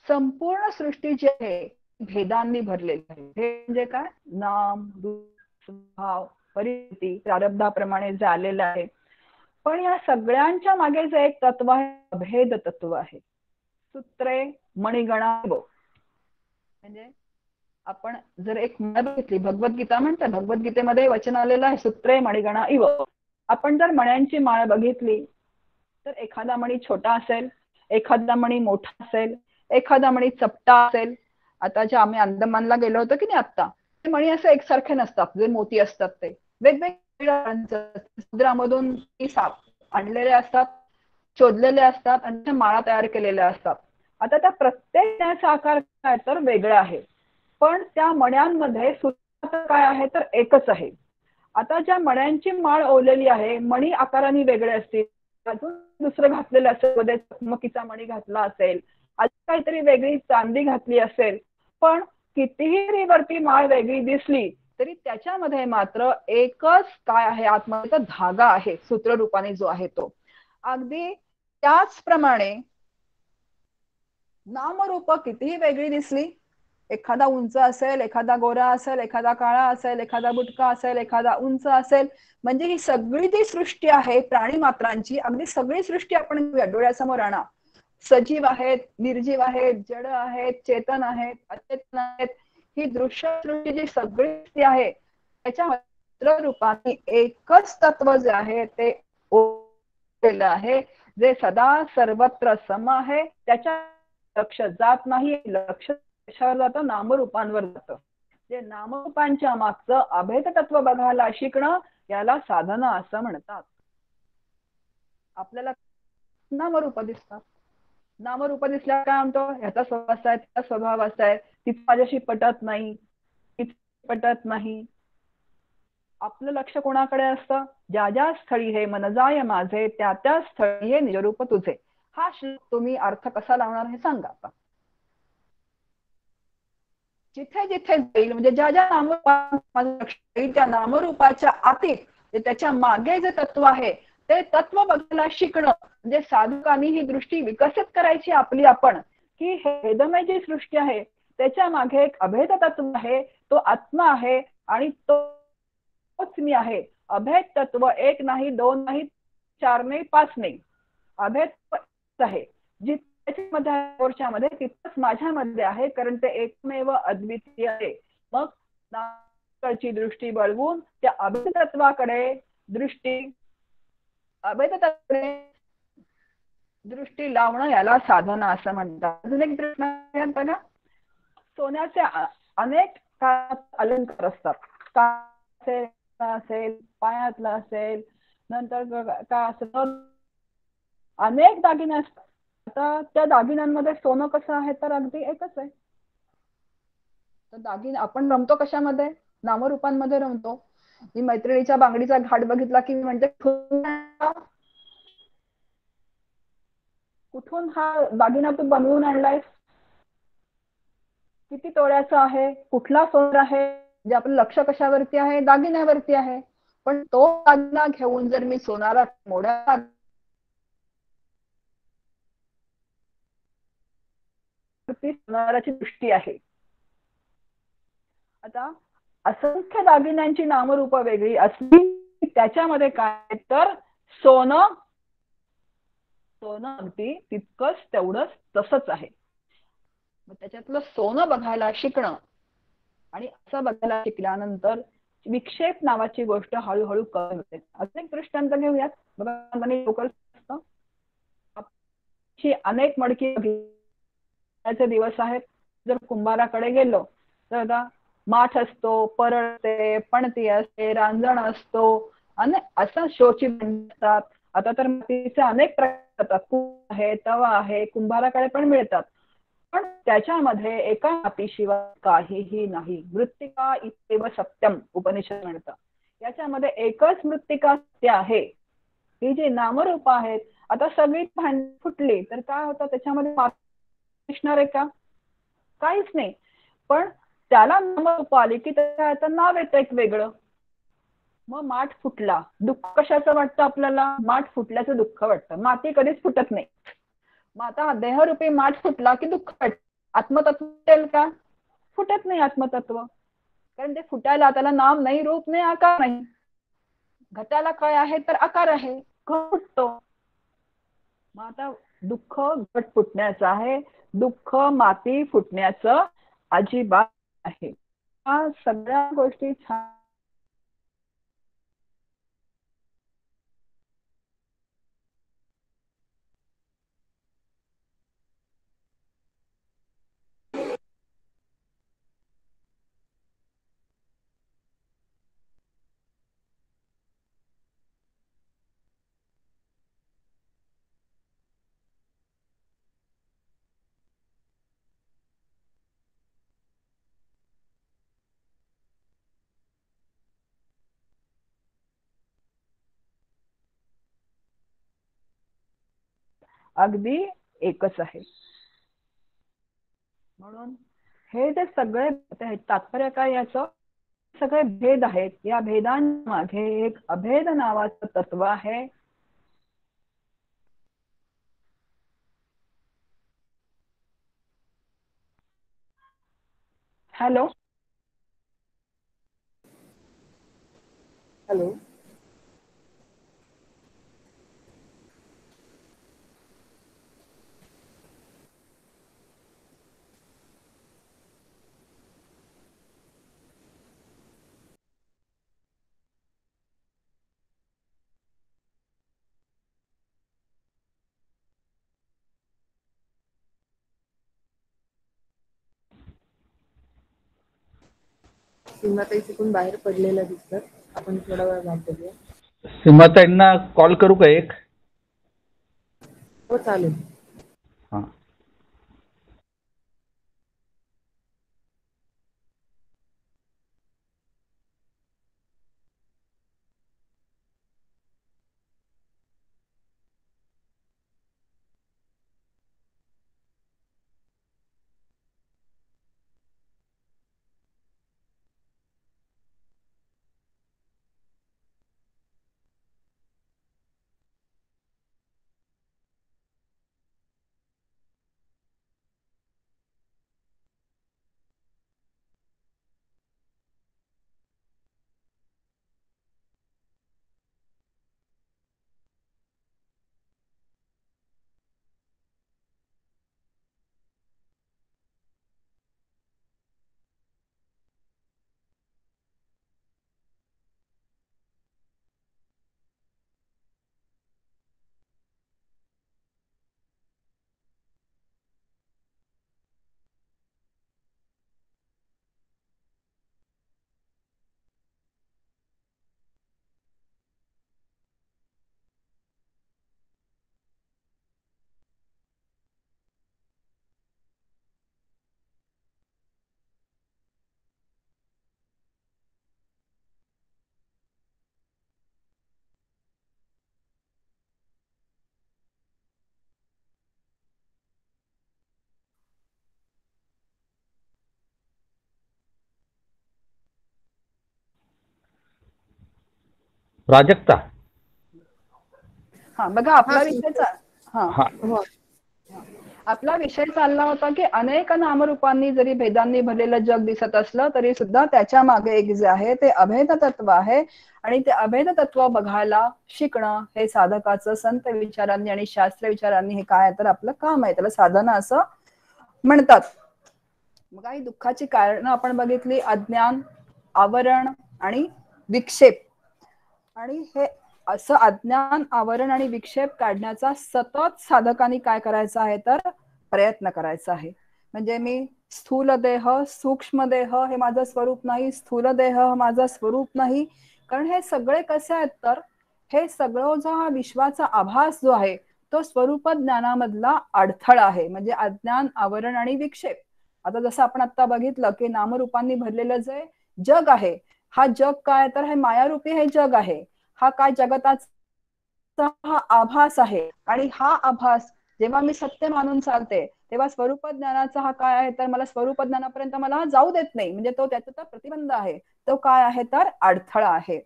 संपूर्ण सृष्टी जी आहे भेदांनी भरलेली आहे. भेद म्हणजे काय? नाम, रूप, स्वभाव, परिस्थिती, प्रारब्धाप्रमाणे जे आलेलं आहे. पण या सगळ्यांच्या मागे जे एक तत्व आहे, अभेद तत्व आहे. सूत्रे मणिगणा म्हणजे आपण जर एक म्हण बघितली, भगवद्गीता म्हणतात, भगवद्गीतेमध्ये वचन आलेलं आहे सूत्रे मणिगणा इव. आपण जर मण्यांची माळ बघितली तर एखादा मणी छोटा असेल, एखादा मणी मोठा असेल, एखादा मणी चपटा असेल. आता जे आम्ही अंदमानला गेलो होतो की नाही आता, ते मणी असे एकसारखे नसतात. जे मोती असतात ते वेगवेगळ्या समुद्रामधून आणलेले असतात, शोधलेले असतात आणि त्या माळा तयार केलेल्या असतात. आता त्या प्रत्येक आकार काय तर वेगळा आहे, पण त्या मण्यांमध्ये सूत्र काय आहे तर एकच आहे. आता ज्या मण्यांची माळ ओवलेली आहे, मणी आकाराने वेगळे असतील, अजून दुसरं घातलेलं असेल, मध्ये चकमकीचा मणी घातला असेल, अजून काहीतरी वेगळी चांदी घातली असेल, पण कितीही वरती माळ वेगळी दिसली तरी त्याच्यामध्ये मात्र एकच काय आहे, आतमध्ये धागा आहे, सूत्ररूपाने जो आहे तो. अगदी त्याचप्रमाणे नामरूप कितीही वेगळी दिसली, एखादा उंच असेल, एखादा गोरा असेल, एखादा काळा असेल, एखादा बुटका असेल, एखादा उंच असेल, म्हणजे ही सगळी जी सृष्टी आहे प्राणी मात्रांची, अगदी सगळी सृष्टी आपण डोळ्यासमोर आणा. सजीव आहेत, निर्जीव आहेत, जड आहेत, चेतन आहेत, अचेतन आहेत. ही दृश्य सृष्टी जी सगळी आहे त्याच्या रूपाने एकच तत्व जे आहे ते आहे, जे सदा सर्वत्र सम आहे. त्याच्या लक्ष जात नाही, लक्ष कशावर जातं? नामरूपांवर जातं. जे नामरूपांच्या मागचं अभेद तत्व बघायला शिकणं याला साधना असं म्हणतात. आपल्याला नामरूप दिसतात. नामरूप दिसल्या काय म्हणतो? ह्याचा स्वभाव असा आहे, त्याचा स्वभाव असा आहे, तिचं माझ्याशी पटत नाही, पटत नाही. आपलं लक्ष कोणाकडे असतं? ज्या ज्या स्थळी हे मन जाय माझे, त्या त्या स्थळी हे निजरूप तुझे. हा श्लोक तुम्ही अर्थ कसा लावणार हे सांगा आता. जिथे जिथे जाईल म्हणजे ज्या ज्या नामरूपाच्या त्या नामरूपाच्या आतीत त्याच्या मागे जे तत्व आहे ते तत्व बघायला शिकणं, म्हणजे साधकांनी ही दृष्टी विकसित करायची आपली आपण, की हे भेदमय जी सृष्टी आहे त्याच्या मागे एक अभेद तत्व आहे, तो आत्मा आहे आणि तोच मी आहे. अभेद तत्व एक नाही, दोन नाही, चार नाही, पाच नाही, अभेद आहे. मध्ये तिथंच माझ्यामध्ये आहे, कारण ते एकमेव अद्वितीय आहे. मग नामरूपाची दृष्टी बळवून त्या अभेद तत्वाकडे दृष्टी लावणं याला साधना असं म्हणतात. अजून एक दृष्टी बघा, सोन्याचे अनेक अलंकार असतात. का असेल, पायातला असेल, नंतर का असं अनेक दागिने असतात. आता त्या दागिन्यांमध्ये सोनं कसं आहे तर अगदी एकच आहे. तर दागिने आपण रमतो कशामध्ये? नामरूपांमध्ये रमतो. मी मैत्रिणीच्या बांगडीचा घाट बघितला की म्हणते कुठून हा दागिना तू बनवून आणलायस, किती तोळ्याचा आहे, कुठला सोनं आहे, म्हणजे आपलं लक्ष कशावरती आहे? दागिन्यावरती आहे. पण तो दागिना घेऊन जर मी सोनाला मोड्या सोनाराची दृष्टी आहे. आता असंख्य दागिन्यांची नामरूप वेगळी असली त्याच्यामध्ये काय तर सोनं अगदी तितकंच तेवढंच तसंच आहे. मग त्याच्यातलं सोनं बघायला शिकणं आणि असं बघायला शिकल्यानंतर विक्षेप नावाची गोष्ट हळूहळू कमी होते. अजून एक दृष्टांत घेऊयात. बघा लवकर अनेक मडकी दिवस आहेत. जर कुंभाराकडे गेलो तर माठ असतो, परळ असते, पणती असते, रांजण असतो आणि असं शोची असतात. आता तर मातीचे अनेक प्रकार आहे, तवा आहे, कुंभाराकडे पण मिळतात. पण त्याच्यामध्ये एका मातीशिवाय काहीही नाही. मृत्तिका इत्येव सत्यम उपनिषद म्हणतं. याच्यामध्ये एकच मृत्तिका सत्य आहे. ही जी नामरूप आहेत, आता सगळी भांडी फुटली तर काय होतं, त्याच्यामध्ये दिसणार आहे का? काहीच नाही. पण त्याला नामरूप आली की त्याचं नाव येतं एक वेगळं. मग माठ फुटला, दुःख कशाचं वाटतं आपल्याला? माठ फुटल्याचं दुःख वाटतं. माती कधीच फुटत नाही. मग आता देहरूपी माठ फुटला की दुःख वाटतं. आत्मतत्व फुटेल का? फुटत नाही आत्मतत्व. कारण ते फुटायला त्याला नाम नाही, रूप नाही, आकार नाही. घटाला काय आहे तर आकार आहे, घट फुटतो. मग आता दुःख घट फुटण्याचं आहे, दुःख माती फुटण्याचं अजिबात आहे. हा सगळ्या गोष्टी छान. अगदी एकच आहे. म्हणून हे जे सगळे तात्पर्य काय याचं, सगळे भेद आहेत. या भेदांमागे एक अभेद नावाचं तत्व आहे. Hello hello. सीमाताई तिकडून बाहेर पडलेल्या दिसतात. आपण थोडा वेळ वाट बघूया. सीमाताईंना कॉल करू का एक? हो चालेल. हां. प्राजक्ता. हा बघा आपला विषय हा. आपला विषय चालला होता की अनेक नामरूपांनी जरी भेदांनी भरलेलं जग दिसत असलं तरी सुद्धा त्याच्या मागे एक जे आहे ते अभेद तत्व आहे. आणि ते अभेद तत्व बघायला शिकणं हे साधकाचं संत विचारांनी आणि शास्त्र विचारांनी हे काय तर आपलं काम आहे. त्याला साधना असं म्हणतात. मग काही दुःखाची कारण आपण बघितली. अज्ञान, आवरण, आणि विक्षेप. आणि हे असं अज्ञान, आवरण आणि विक्षेप काढण्याचा सतत साधकांनी काय करायचं आहे तर प्रयत्न करायचा आहे. म्हणजे मी स्थूल देह, सूक्ष्म देह हे माझं स्वरूप नाही, स्थूल देह माझं स्वरूप नाही. कारण हे सगळे कसे आहेत तर हे सगळं जो हा विश्वाचा आभास जो आहे तो स्वरूप ज्ञानामधला अडथळा आहे. म्हणजे अज्ञान, आवरण आणि विक्षेप. आता जसं आपण आता बघितलं की नामरूपांनी भरलेलं जे जग आहे, हा जग काय तर हे मायारूपी हे जग आहे. हा काय जगताचा हा आभास आहे. आणि हा आभास जेव्हा मी सत्य मानून चालते तेव्हा स्वरूप ज्ञानाचा हा काय आहे तर मला स्वरूप ज्ञानापर्यंत मला जाऊ देत नाही. म्हणजे तो त्याचा प्रतिबंध आहे. तो काय आहे तर अडथळा आहे.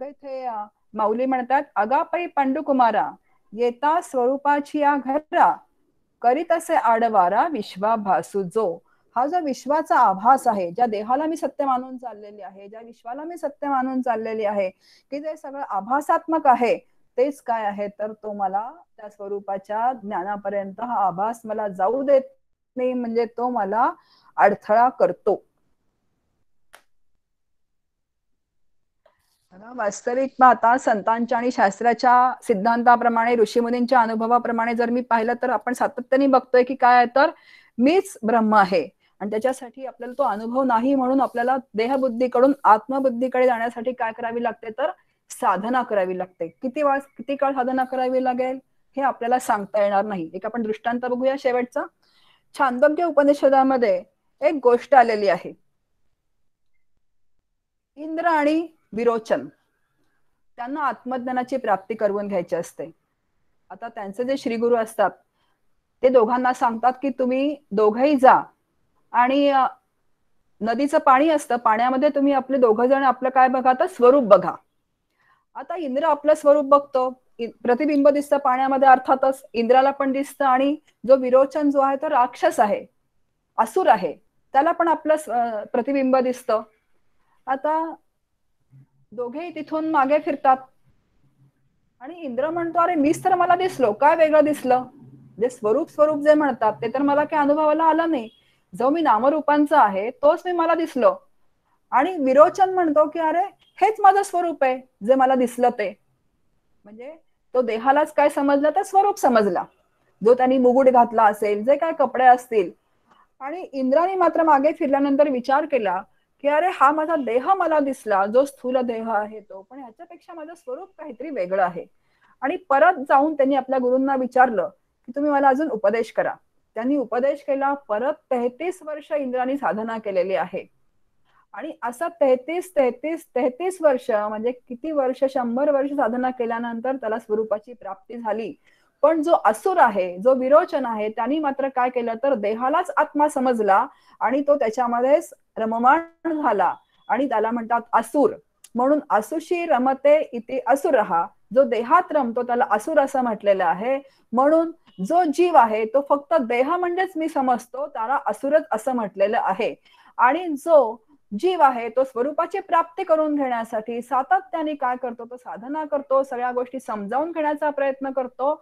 इथे माऊली म्हणतात, अगापै पांडुकुमारा येता स्वरूपाची या घरा करीत असे आडवारा विश्वाभासू जो. हा जो विश्वाचा आभास आहे, ज्या देहाला मी सत्य मानून चाललेली आहे, ज्या विश्वाला मी सत्य मानून चाललेली आहे, की जे सगळं आभासात्मक आहे, तेच काय आहे तर तो मला त्या स्वरूपाच्या ज्ञानापर्यंत हा आभास मला जाऊ देत नाही. म्हणजे तो मला अडथळा करतो. वास्तविक आता संतांच्या आणि शास्त्राच्या सिद्धांताप्रमाणे, ऋषीमुनींच्या अनुभवाप्रमाणे जर मी पाहिलं तर आपण सातत्याने बघतोय की काय आहे तर मीच ब्रह्म आहे. आणि त्याच्यासाठी आपल्याला तो अनुभव नाही म्हणून आपल्याला देहबुद्धीकडून आत्मबुद्धीकडे जाण्यासाठी काय करावी लागते तर साधना करावी लागते. किती काळ साधना करावी लागेल हे आपल्याला सांगता येणार नाही. एक आपण दृष्टांत बघूया शेवटचा. छांदोग्य उपनिषदामध्ये एक गोष्ट आलेली आहे. इंद्र आणि विरोचन त्यांना आत्मज्ञानाची प्राप्ती करून घ्यायची असते. आता त्यांचे जे श्रीगुरु असतात ते दोघांना सांगतात की तुम्ही दोघंही जा आणि नदीचं पाणी असतं, पाण्यामध्ये तुम्ही आपले दोघं जण आपलं काय बघा तर स्वरूप बघा. आता इंद्र आपलं स्वरूप बघतो, प्रतिबिंब दिसतं पाण्यामध्ये, अर्थातच इंद्राला पण दिसतं. आणि जो विरोचन जो आहे तो राक्षस आहे, असुर आहे, त्याला पण आपलं प्रतिबिंब दिसतं. आता दोघेही तिथून मागे फिरतात आणि इंद्र म्हणतो, अरे मीच तर मला दिसलो, काय वेगळं दिसलं? जे स्वरूप स्वरूप जे म्हणतात ते तर मला काही अनुभवाला आलं नाही. जो मी नामरूपांचा आहे तोच मी मला दिसलो. आणि विरोचन म्हणतो की अरे हेच माझं स्वरूप आहे जे मला दिसलं ते. म्हणजे तो देहालाच काय समजला तर स्वरूप समजला, जो त्यांनी मुकुट घातला असेल, जे काय कपडे असतील. आणि इंद्राने मात्र मागे फिरल्यानंतर विचार केला की अरे हा माझा देह मला दिसला, जो स्थूल देह आहे तो, पण ह्याच्यापेक्षा माझं स्वरूप काहीतरी वेगळं आहे. आणि परत जाऊन त्यांनी आपल्या गुरूंना विचारलं की तुम्ही मला अजून उपदेश करा. त्यांनी उपदेश केला. परत 33 वर्ष इंद्राने साधना केलेली आहे. आणि असं 33 वर्ष म्हणजे किती वर्ष, 100 वर्ष साधना केल्यानंतर त्याला स्वरूपाची प्राप्ती झाली. पण जो असुर आहे, जो विरोचन आहे, त्यांनी मात्र काय केलं तर देहालाच आत्मा समजला आणि तो त्याच्यामध्येच रममाण झाला. आणि त्याला म्हणतात असुर. म्हणून असुशी रमते इति असुरहा, जो देहात रमतो त्याला असुर असं म्हटलेलं आहे. म्हणून जो जीव आहे तो फक्त देह म्हणजेच मी समजतो, त्याला असुरच असं म्हटलेलं आहे. आणि जो जीव आहे तो स्वरूपाची प्राप्ती करून घेण्यासाठी सातत्याने काय करतो तो साधना करतो, सगळ्या गोष्टी समजावून घेण्याचा प्रयत्न करतो.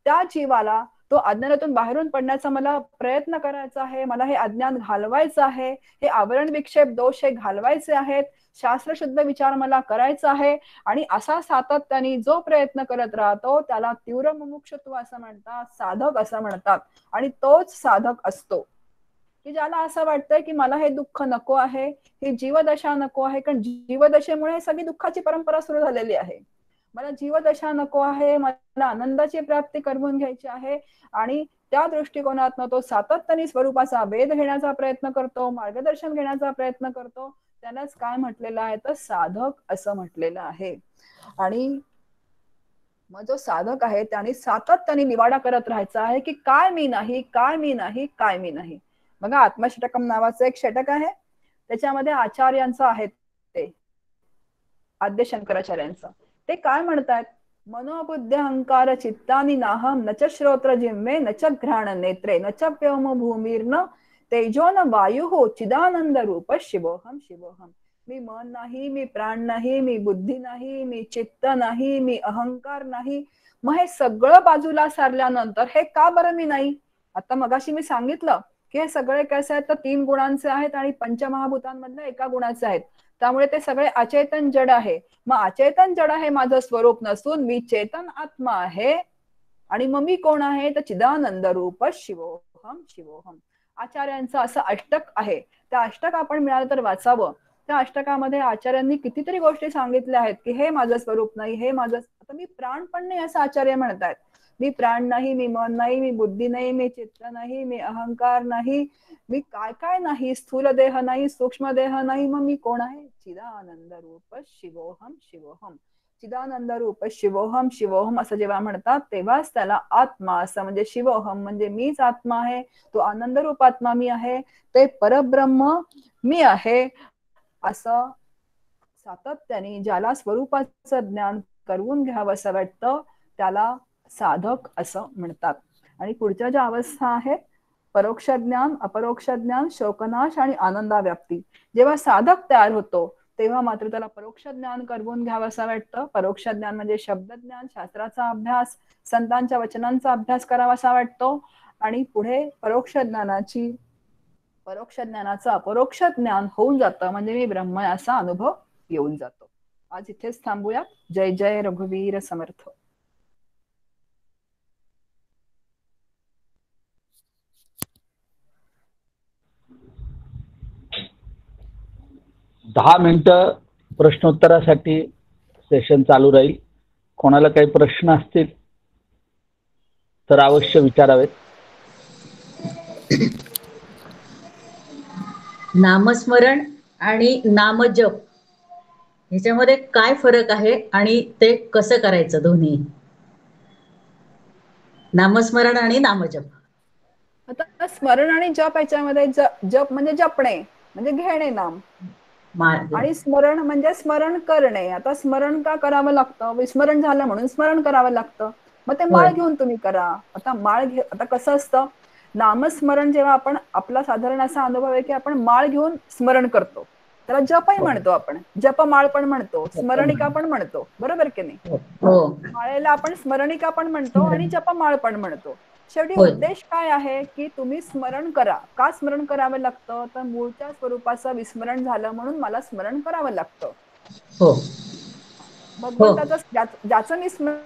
त्या जीवाला तो अज्ञानातून बाहेरून पडण्याचा मला प्रयत्न करायचा आहे, मला हे अज्ञान घालवायचं आहे, हे आवरण विक्षेप दोष हे घालवायचे आहेत, शास्त्रशुद्ध विचार मला करायचा आहे. आणि असा सातत्याने जो प्रयत्न करत राहतो त्याला तीव्र मुमुक्षुत्व असं म्हणतात, साधक असं म्हणतात. आणि तोच साधक असतो की ज्याला असं वाटतंय की मला हे दुःख नको आहे, ही जीवदशा नको आहे. कारण जीवदशेमुळे सगळी दुःखाची परंपरा सुरू झालेली आहे. मला जीवदशा नको आहे, मला आनंदाची प्राप्ती करून घ्यायची आहे. आणि त्या दृष्टिकोनातून तो सातत्याने स्वरूपाचा वेध घेण्याचा प्रयत्न करतो, मार्गदर्शन घेण्याचा प्रयत्न करतो. त्यालाच काय म्हटलेलं आहे तर साधक असं म्हटलेलं आहे. आणि मग जो साधक आहे त्याने सातत्याने निवाडा करत राहायचा आहे की काय मी नाही, काय मी नाही, काय मी नाही. बघा आत्मषटकम नावाचं एक षटक आहे, त्याच्यामध्ये आचार्यांचं आहे ते आद्य शंकराचार्यांचं. ते काय म्हणतात, मनोबुद्धी अहंकार चित्तानी नाहम न च श्रोत्र जिम्मे न च घ्राण नेत्रे न च व्योम भूमीर्न तेजो न वायु चिदानंद रूप शिवोहम शिवोहम. मी मन नाही, मी प्राण नाही, मी बुद्धी नाही, मी चित्त नाही, मी अहंकार नाही. मग हे सगळं बाजूला सारल्यानंतर हे का बरं मी नाही? आता मगाशी मी सांगितलं की हे सगळे कसे आहेत तर 3 गुणांचे आहेत आणि पंचमहाभूतांमधल्या एका गुणाचे आहेत. त्यामुळे ते सगळे अचेतन जड आहे. मग अचेतन जड आहे माझं स्वरूप नसून मी चेतन आत्मा आहे. आणि मग मी कोण आहे तर चिदानंद रूप शिवोहम शिवोहम. आचार्यांचं असं अष्टक आहे. त्या अष्टक आपण मिळालं तर वाचावं. त्या अष्टकामध्ये आचार्यांनी कितीतरी गोष्टी सांगितल्या आहेत की हे माझं स्वरूप नाही, हे माझं, आता मी प्राण पण नाही असं आचार्य म्हणतात. मी प्राण नाही, मी मन नाही, मी बुद्धी नाही, मी चित्त नाही, मी अहंकार नाही, मी काय काय नाही, स्थूल देह नाही, सूक्ष्म देह नाही, मग मी कोण आहे? चिदानंद रूप शिवोहम शिवोहम. चिदानंद रूप शिवोहम शिवोहम असं जेव्हा म्हणतात तेव्हाच त्याला आत्मा असं, म्हणजे शिवोहम म्हणजे मीच आत्मा आहे, तो आनंद रूप आत्मा मी आहे, ते परब्रह्म मी आहे असं सातत्याने ज्याला स्वरूपाचं ज्ञान करून घ्यावं असं वाटतं त्याला साधक असं म्हणतात. आणि पुढच्या ज्या अवस्था आहेत परोक्ष ज्ञान, अपरोक्ष ज्ञान, शोकनाश आणि आनंदाव्याप्ती, जेव्हा साधक तयार होतो तेव्हा मात्र त्याला परोक्ष ज्ञान करून घ्यावं असं वाटतं. परोक्ष ज्ञान म्हणजे शब्द ज्ञान, शास्त्राचा अभ्यास, संतांच्या वचनांचा अभ्यास करावा असा वाटतो. आणि पुढे परोक्ष ज्ञानाचं अपरोक्ष ज्ञान होऊन जातं, म्हणजे मी ब्रह्म असा अनुभव येऊन जातो. आज इथेच थांबूया. जय जय रघुवीर समर्थ. दहा मिनिटं प्रश्नोत्तरासाठी सेशन चालू राहील. कोणाला काही प्रश्न असतील तर अवश्य विचारावेत. नामस्मरण आणि नामजप ह्याच्यामध्ये काय फरक आहे आणि ते कसं करायचं दोन्ही? नामस्मरण आणि नामजप. आता स्मरण आणि जप याच्यामध्ये जप म्हणजे जपणे, म्हणजे घेणे नाम, आणि स्मरण म्हणजे स्मरण करणे. आता स्मरण का करावं लागतं? विस्मरण झालं म्हणून स्मरण करावं लागतं. मग ते माळ घेऊन तुम्ही करा. आता आता कसं असतं, नामस्मरण जेव्हा आपण, आपला साधारण असा अनुभव आहे की आपण माळ घेऊन स्मरण करतो, त्याला जपही म्हणतो आपण, जपमाळ पण म्हणतो, स्मरणिका पण म्हणतो, बरोबर की नाही? माळेला आपण स्मरणिका पण म्हणतो आणि जपमाळ पण म्हणतो. शेवटी उद्देश काय आहे की तुम्ही स्मरण करा. का स्मरण करावं लागतं? तर मूळच्या स्वरूपाचं विस्मरण झालं म्हणून मला स्मरण करावं लागतं. भगवंताचं ज्याचं मी स्मरण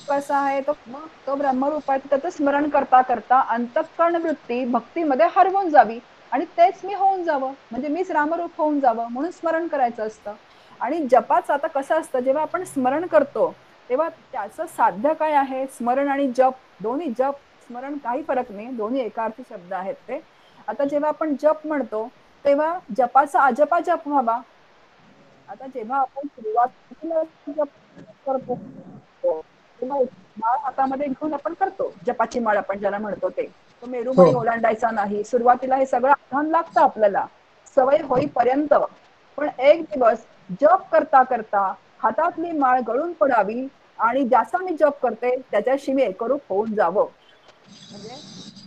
कसं आहे तो ब्रह्मरूप आहे, त्याचं स्मरण करता करता अंतःकरण वृत्ती भक्तीमध्ये हरवून जावी आणि तेच मी होऊन जावं, म्हणजे मीच रामरूप होऊन जावं, म्हणून स्मरण करायचं असतं. आणि जपाचं आता कसं असतं, जेव्हा आपण स्मरण करतो तेव्हा त्याचं साध्य काय आहे? स्मरण आणि जप दोन्ही, जप स्मरण काही फरक नाही, दोन्ही एकार्थी शब्द आहेत ते. आता जेव्हा आपण जप म्हणतो तेव्हा जपाचा अजपा जप व्हावा. आता जेव्हा आपण सुरुवातीला जप करतो माळ हातामध्ये घेऊन आपण करतो, जपाची माळ आपण ज्याला म्हणतो ते, तो मेरुमणी ओलांडायचा नाही. सुरुवातीला हे सगळं आव्हान लागतं आपल्याला सवय होईपर्यंत. पण एक दिवस जप करता करता हातातली माळ गळून पडावी आणि ज्याचा मी जप करते त्याच्याशी मी एकरूप होऊन जावं, म्हणजे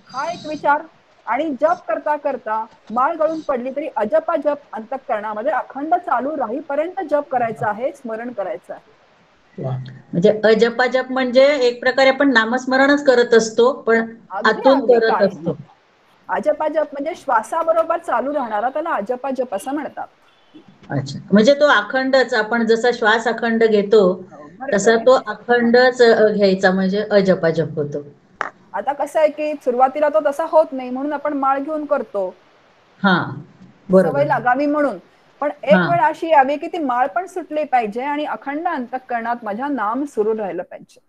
हा एक विचार. आणि जप करता करता माळ गळून पडली तरी अजपा जप अंतःकरणामध्ये अखंड चालू राहीपर्यंत जप करायचा आहे, स्मरण करायचं आहे. म्हणजे अजपाजप म्हणजे एक प्रकारे आपण नामस्मरणच करत असतो, पण आतून करत असतो. अजपाजप म्हणजे श्वासाबरोबर चालू राहणारा त्याला अजपाजप असं म्हणतात. अच्छा, म्हणजे तो अखंडच, आपण जसा श्वास अखंड घेतो तसा तो अखंडच घ्यायचा, म्हणजे अजपाजप होतो. आता कसं आहे की सुरुवातीला तो तसा होत नाही म्हणून आपण माळ घेऊन करतो, सवय लागावी म्हणून. पण एक वेळ अशी यावी की ती माळ पण सुटली पाहिजे आणि अखंड अंतःकरणात माझ्या नाम सुरू राहिलं पाहिजे.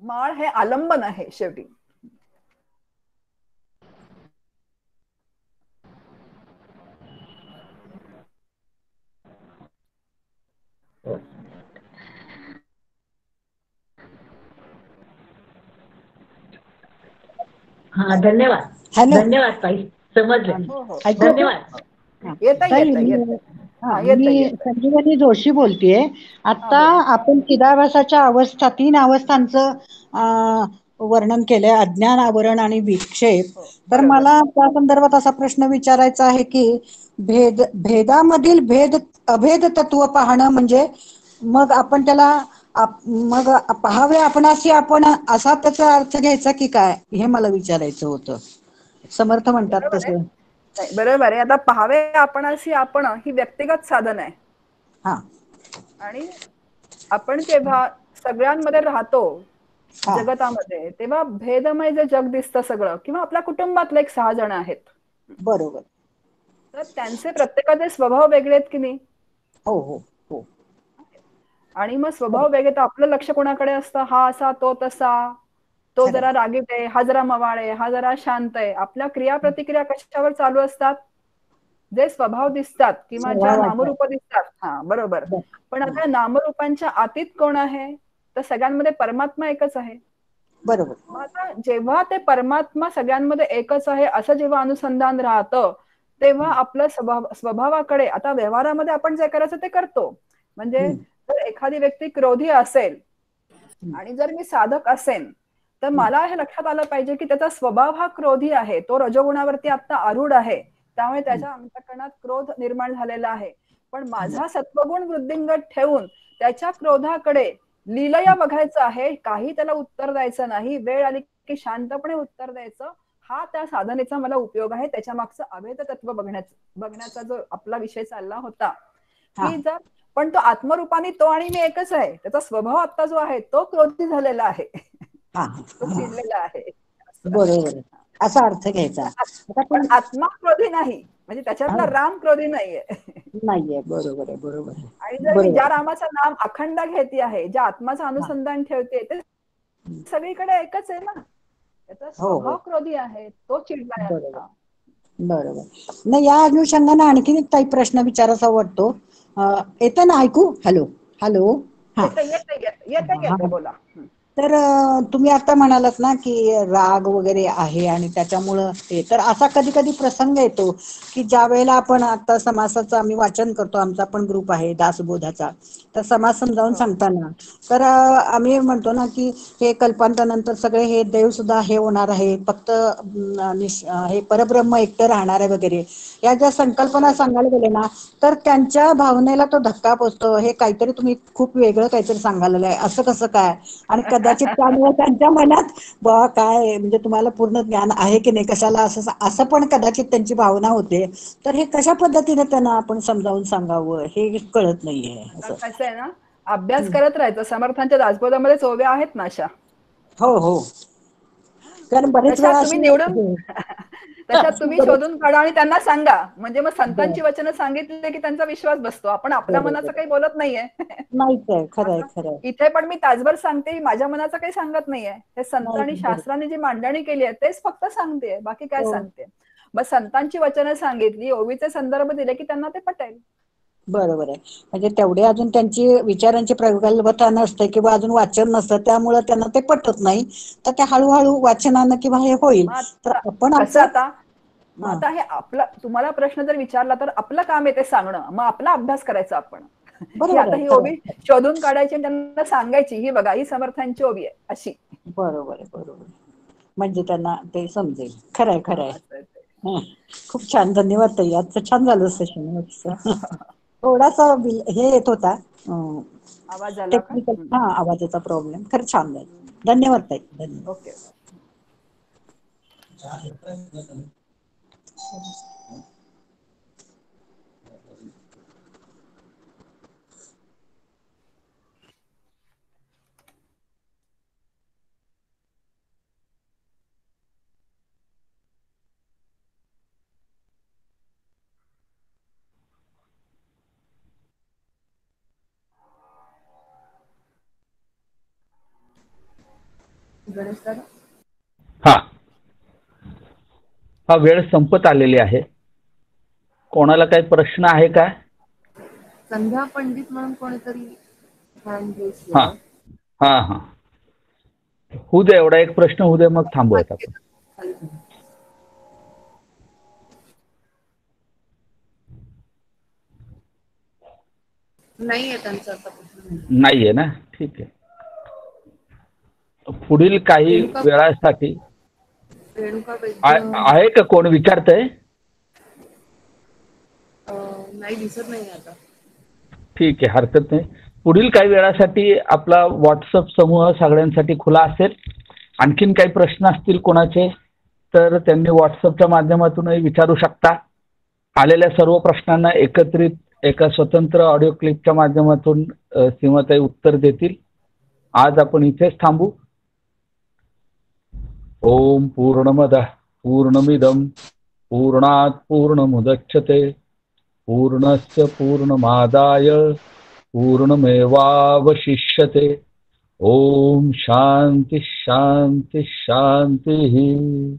माळ हे आलंबन आहे शेवटी. हा, धन्यवाद. धन्यवाद ताई, समजले. धन्यवाद. मी संजीवनी जोशी बोलतेय. आता आपण चिदाभासाच्या अवस्था, 3 अवस्थांचं वर्णन केलंय, अज्ञान, आवरण आणि विक्षेप. तर मला त्या संदर्भात असा प्रश्न विचारायचा आहे की भेदामधील अभेद तत्व पाहणं म्हणजे मग आपण त्याला मग पाहावे आपणाशी आपण, असा त्याचा अर्थ घ्यायचा की काय, हे मला विचारायचं होतं. समर्थ म्हणतात बरोबर आहे. तसं. नाही, बरोबर आहे. आता पाहावे आपणासी आपण ही व्यक्तिगत साधन आहे हा आणि आपण जेव्हा सगळ्यांमध्ये राहतो हा जगतामध्ये, तेव्हा भेदमय जे जग दिसतं सगळं, किंवा आपल्या कुटुंबातले एक 6 जण आहेत, बरोबर. तर त्यांचे प्रत्येकाचे स्वभाव वेगळे आहेत की नाही. हो हो हो. आणि मग स्वभाव वेगळे, तर आपलं लक्ष कोणाकडे असतं, हा असा तो तसा, तो खरंय. जरा रागीट आहे, हा जरा मवाळ आहे, हा जरा शांत आहे. आपल्या क्रिया प्रतिक्रिया कशावर चालू असतात, जे स्वभाव दिसतात किंवा ज्या स्वभावाचा. नामरूप दिसतात. हा बरोबर. बर. पण हं. आता नामरूपांच्या आतीत कोण आहे, तर सगळ्यांमध्ये परमात्मा एकच आहे. बरोबर. मग आता जेव्हा ते परमात्मा सगळ्यांमध्ये एकच आहे असं जेव्हा अनुसंधान राहतं, तेव्हा आपलं स्वभावाकडे, आता व्यवहारामध्ये आपण जे करायचं ते करतो. म्हणजे हं. जर एखादी व्यक्ती क्रोधी असेल हं. आणि जर मी साधक असेन, तर हं. मला हे लक्षात आलं पाहिजे की त्याचा स्वभाव हा क्रोधी आहे, तो रजोगुणावरती आता आरूढ आहे, त्यामुळे हं. त्याच्या अंतःकरणात क्रोध निर्माण झालेला आहे. पण बर. माझा सत्वगुण वृद्धिंगत ठेवून त्याच्या क्रोधाकडे लीलया बघायचं आहे, काही त्याला उत्तर द्यायचं नाही, वेळ आली की शांतपणे उत्तर द्यायचं. हा त्या साधनेचा मला उपयोग आहे. त्याच्या मागचं अभेद तत्व बघण्याचा जो आपला विषय चालला होता, हा की जर पण तो आत्मरूपाने तो आणि मी एकच आहे, त्याचा स्वभाव आता जो आहे तो क्रोधी झालेला आहे, हा तो हा. चिडलेला आहे असं. बरोबर आहे. असा अर्थ घ्यायचा. आता पण पण आत्मा क्रोधी नाही, म्हणजे त्याच्यातला हा, राम क्रोधी नाहीये. नाहीये. बरोबर आहे. बरोबर आहे. आणि जर मी बरोबर ज्या आहे. रामाचं नाम अखंड घेते आहे, ज्या आत्माचं हा. अनुसंधान ठेवते, ते हं. सगळीकडे एकच आहे ना. त्याचा हो हो. स्वभाव क्रोधी आहे, तो चिडलाय बरोबर. आता. बरोबर. नाही, या अनुषंगाने आणखीन एक काही प्रश्न विचारायचा वाटतो. येतं ना ऐकू? Hello hello. हा येते येते येते येते हा. येते बोला. तर तुम्ही आता म्हणालात ना की राग वगैरे आहे आणि त्याच्यामुळं ते, तर असा कधी कधी प्रसंग येतो की ज्या वेळेला आपण आता समासाचं आम्ही वाचन करतो, आमचा पण ग्रुप आहे दासबोधाचा, तर समाज समजावून हो सांगताना तर आम्ही म्हणतो ना की हे कल्पांतानंतर सगळे हे देव सुद्धा हे होणार आहे, फक्त हे परब्रह्म एकटं राहणार आहे वगैरे, या ज्या संकल्पना बरोबर. सांगायला गेले ना, तर त्यांच्या भावनेला तो धक्का पोचतो. हे काहीतरी तुम्ही खूप वेगळं काहीतरी सांगायला आहे, असं कसं काय? आणि कदाचित त्यामुळे त्यांच्या मनात बा काय म्हणजे तुम्हाला पूर्ण ज्ञान आहे की नाही कशाला, असं असं पण कदाचित त्यांची भावना होते. तर हे कशा पद्धतीने त्यांना आपण समजावून सांगावं हे कळत नाहीये आता असं. कसं आहे ना, अभ्यास हं. करत राहायचं. समर्थांच्या दासबोधामध्ये ओव्या आहेत ना अशा. हो हो. कारण बरेच तशात वेळा तुम्ही अशी निवडून तशात तुम्ही बरेच शोधून काढा आणि त्यांना सांगा. म्हणजे मग बरं. संतांची वचनं सांगितले की त्यांचा विश्वास बसतो. आपण आपल्या मनाचं बरोबर. काही बोलत नाहीये. नाहीच आहे. खरंय आता खरंय. इथे पण मी तासभर सांगते, माझ्या मनाचं काही सांगत नाहीये. हे संत नाही आणि बरोबर. शास्त्राने जी मांडणी केली आहे तेच फक्त सांगते, बाकी काय हो. सांगते. मग संतांची वचनं सांगितली, ओवीचे संदर्भ दिले की त्यांना ते पटेल. बरोबर आहे. म्हणजे तेवढे अजून त्यांची विचारांची प्रगल्भता नसते किंवा अजून वाचन नसतं, त्यामुळे त्यांना ते पटत नाही. तर ते हळूहळू वाचनानं किंवा हे होईल. मग तर आता आपण कसं आमचं आता मग हा आता हे आपलं, तुम्हाला प्रश्न जर विचारला तर आपलं काम आहे ते सांगणं. मग आपला अभ्यास करायचा आपण, की बरोबर आता आहे. ही खरं ओवी आहे. शोधून काढायची आणि त्यांना सांगायची, ही बघा ही समर्थांची ओवी आहे अशी. बरोबर आहे. बरोबर आहे. म्हणजे त्यांना ते समजेल. खरंय खरंय. असं आहे ते. हं. खूप छान. धन्यवाद ताई. आजचं छान झालं सेशन. थोडासा हे येत होता आवाज आला का? टेक्निकल, हा आवाजाचा प्रॉब्लेम. खरं छान झालं. धन्यवाद ताई. धन्यवाद. ओके. गणेश दादा, हा हा वेळ संपत आलेली आहे. कोणाला काही प्रश्न आहे का? संध्या पंडित म्हणून कोणीतरी हँड रेस हा केलाय. हा हा होऊ दे, एवढा एक प्रश्न होऊ दे, मग थांबूयात आपण. खाली करा. नाहीये त्यांचा आता प्रश्न नाही. नाहीये ना, ठीक आहे. पुढील काही वेळासाठी रेणुका वैद्य आहे का कोण विचारतंय? नाही दिसत नाही आता. ठीक आहे, हरकत नाही. पुढील काही वेळासाठी आपला व्हॉट्सअप समूह सगळ्यांसाठी खुला असेल. आणखीन काही प्रश्न असतील कोणाचे? तर त्यांनी व्हॉट्सअपच्या माध्यमातूनही विचारू शकता. आलेल्या सर्व प्रश्नांना एकत्रित एका स्वतंत्र ऑडिओ क्लिपच्या माध्यमातून सीमाताई उत्तर देतील. आज आपण इथेच थांबू. ओम पूर्णमदः पूर्णमिदं पूर्णात् पूर्णमुदच्यते पूर्णस्य पूर्णमादाय पूर्णमेवावशिष्यते. ओम शांति शांति शांति.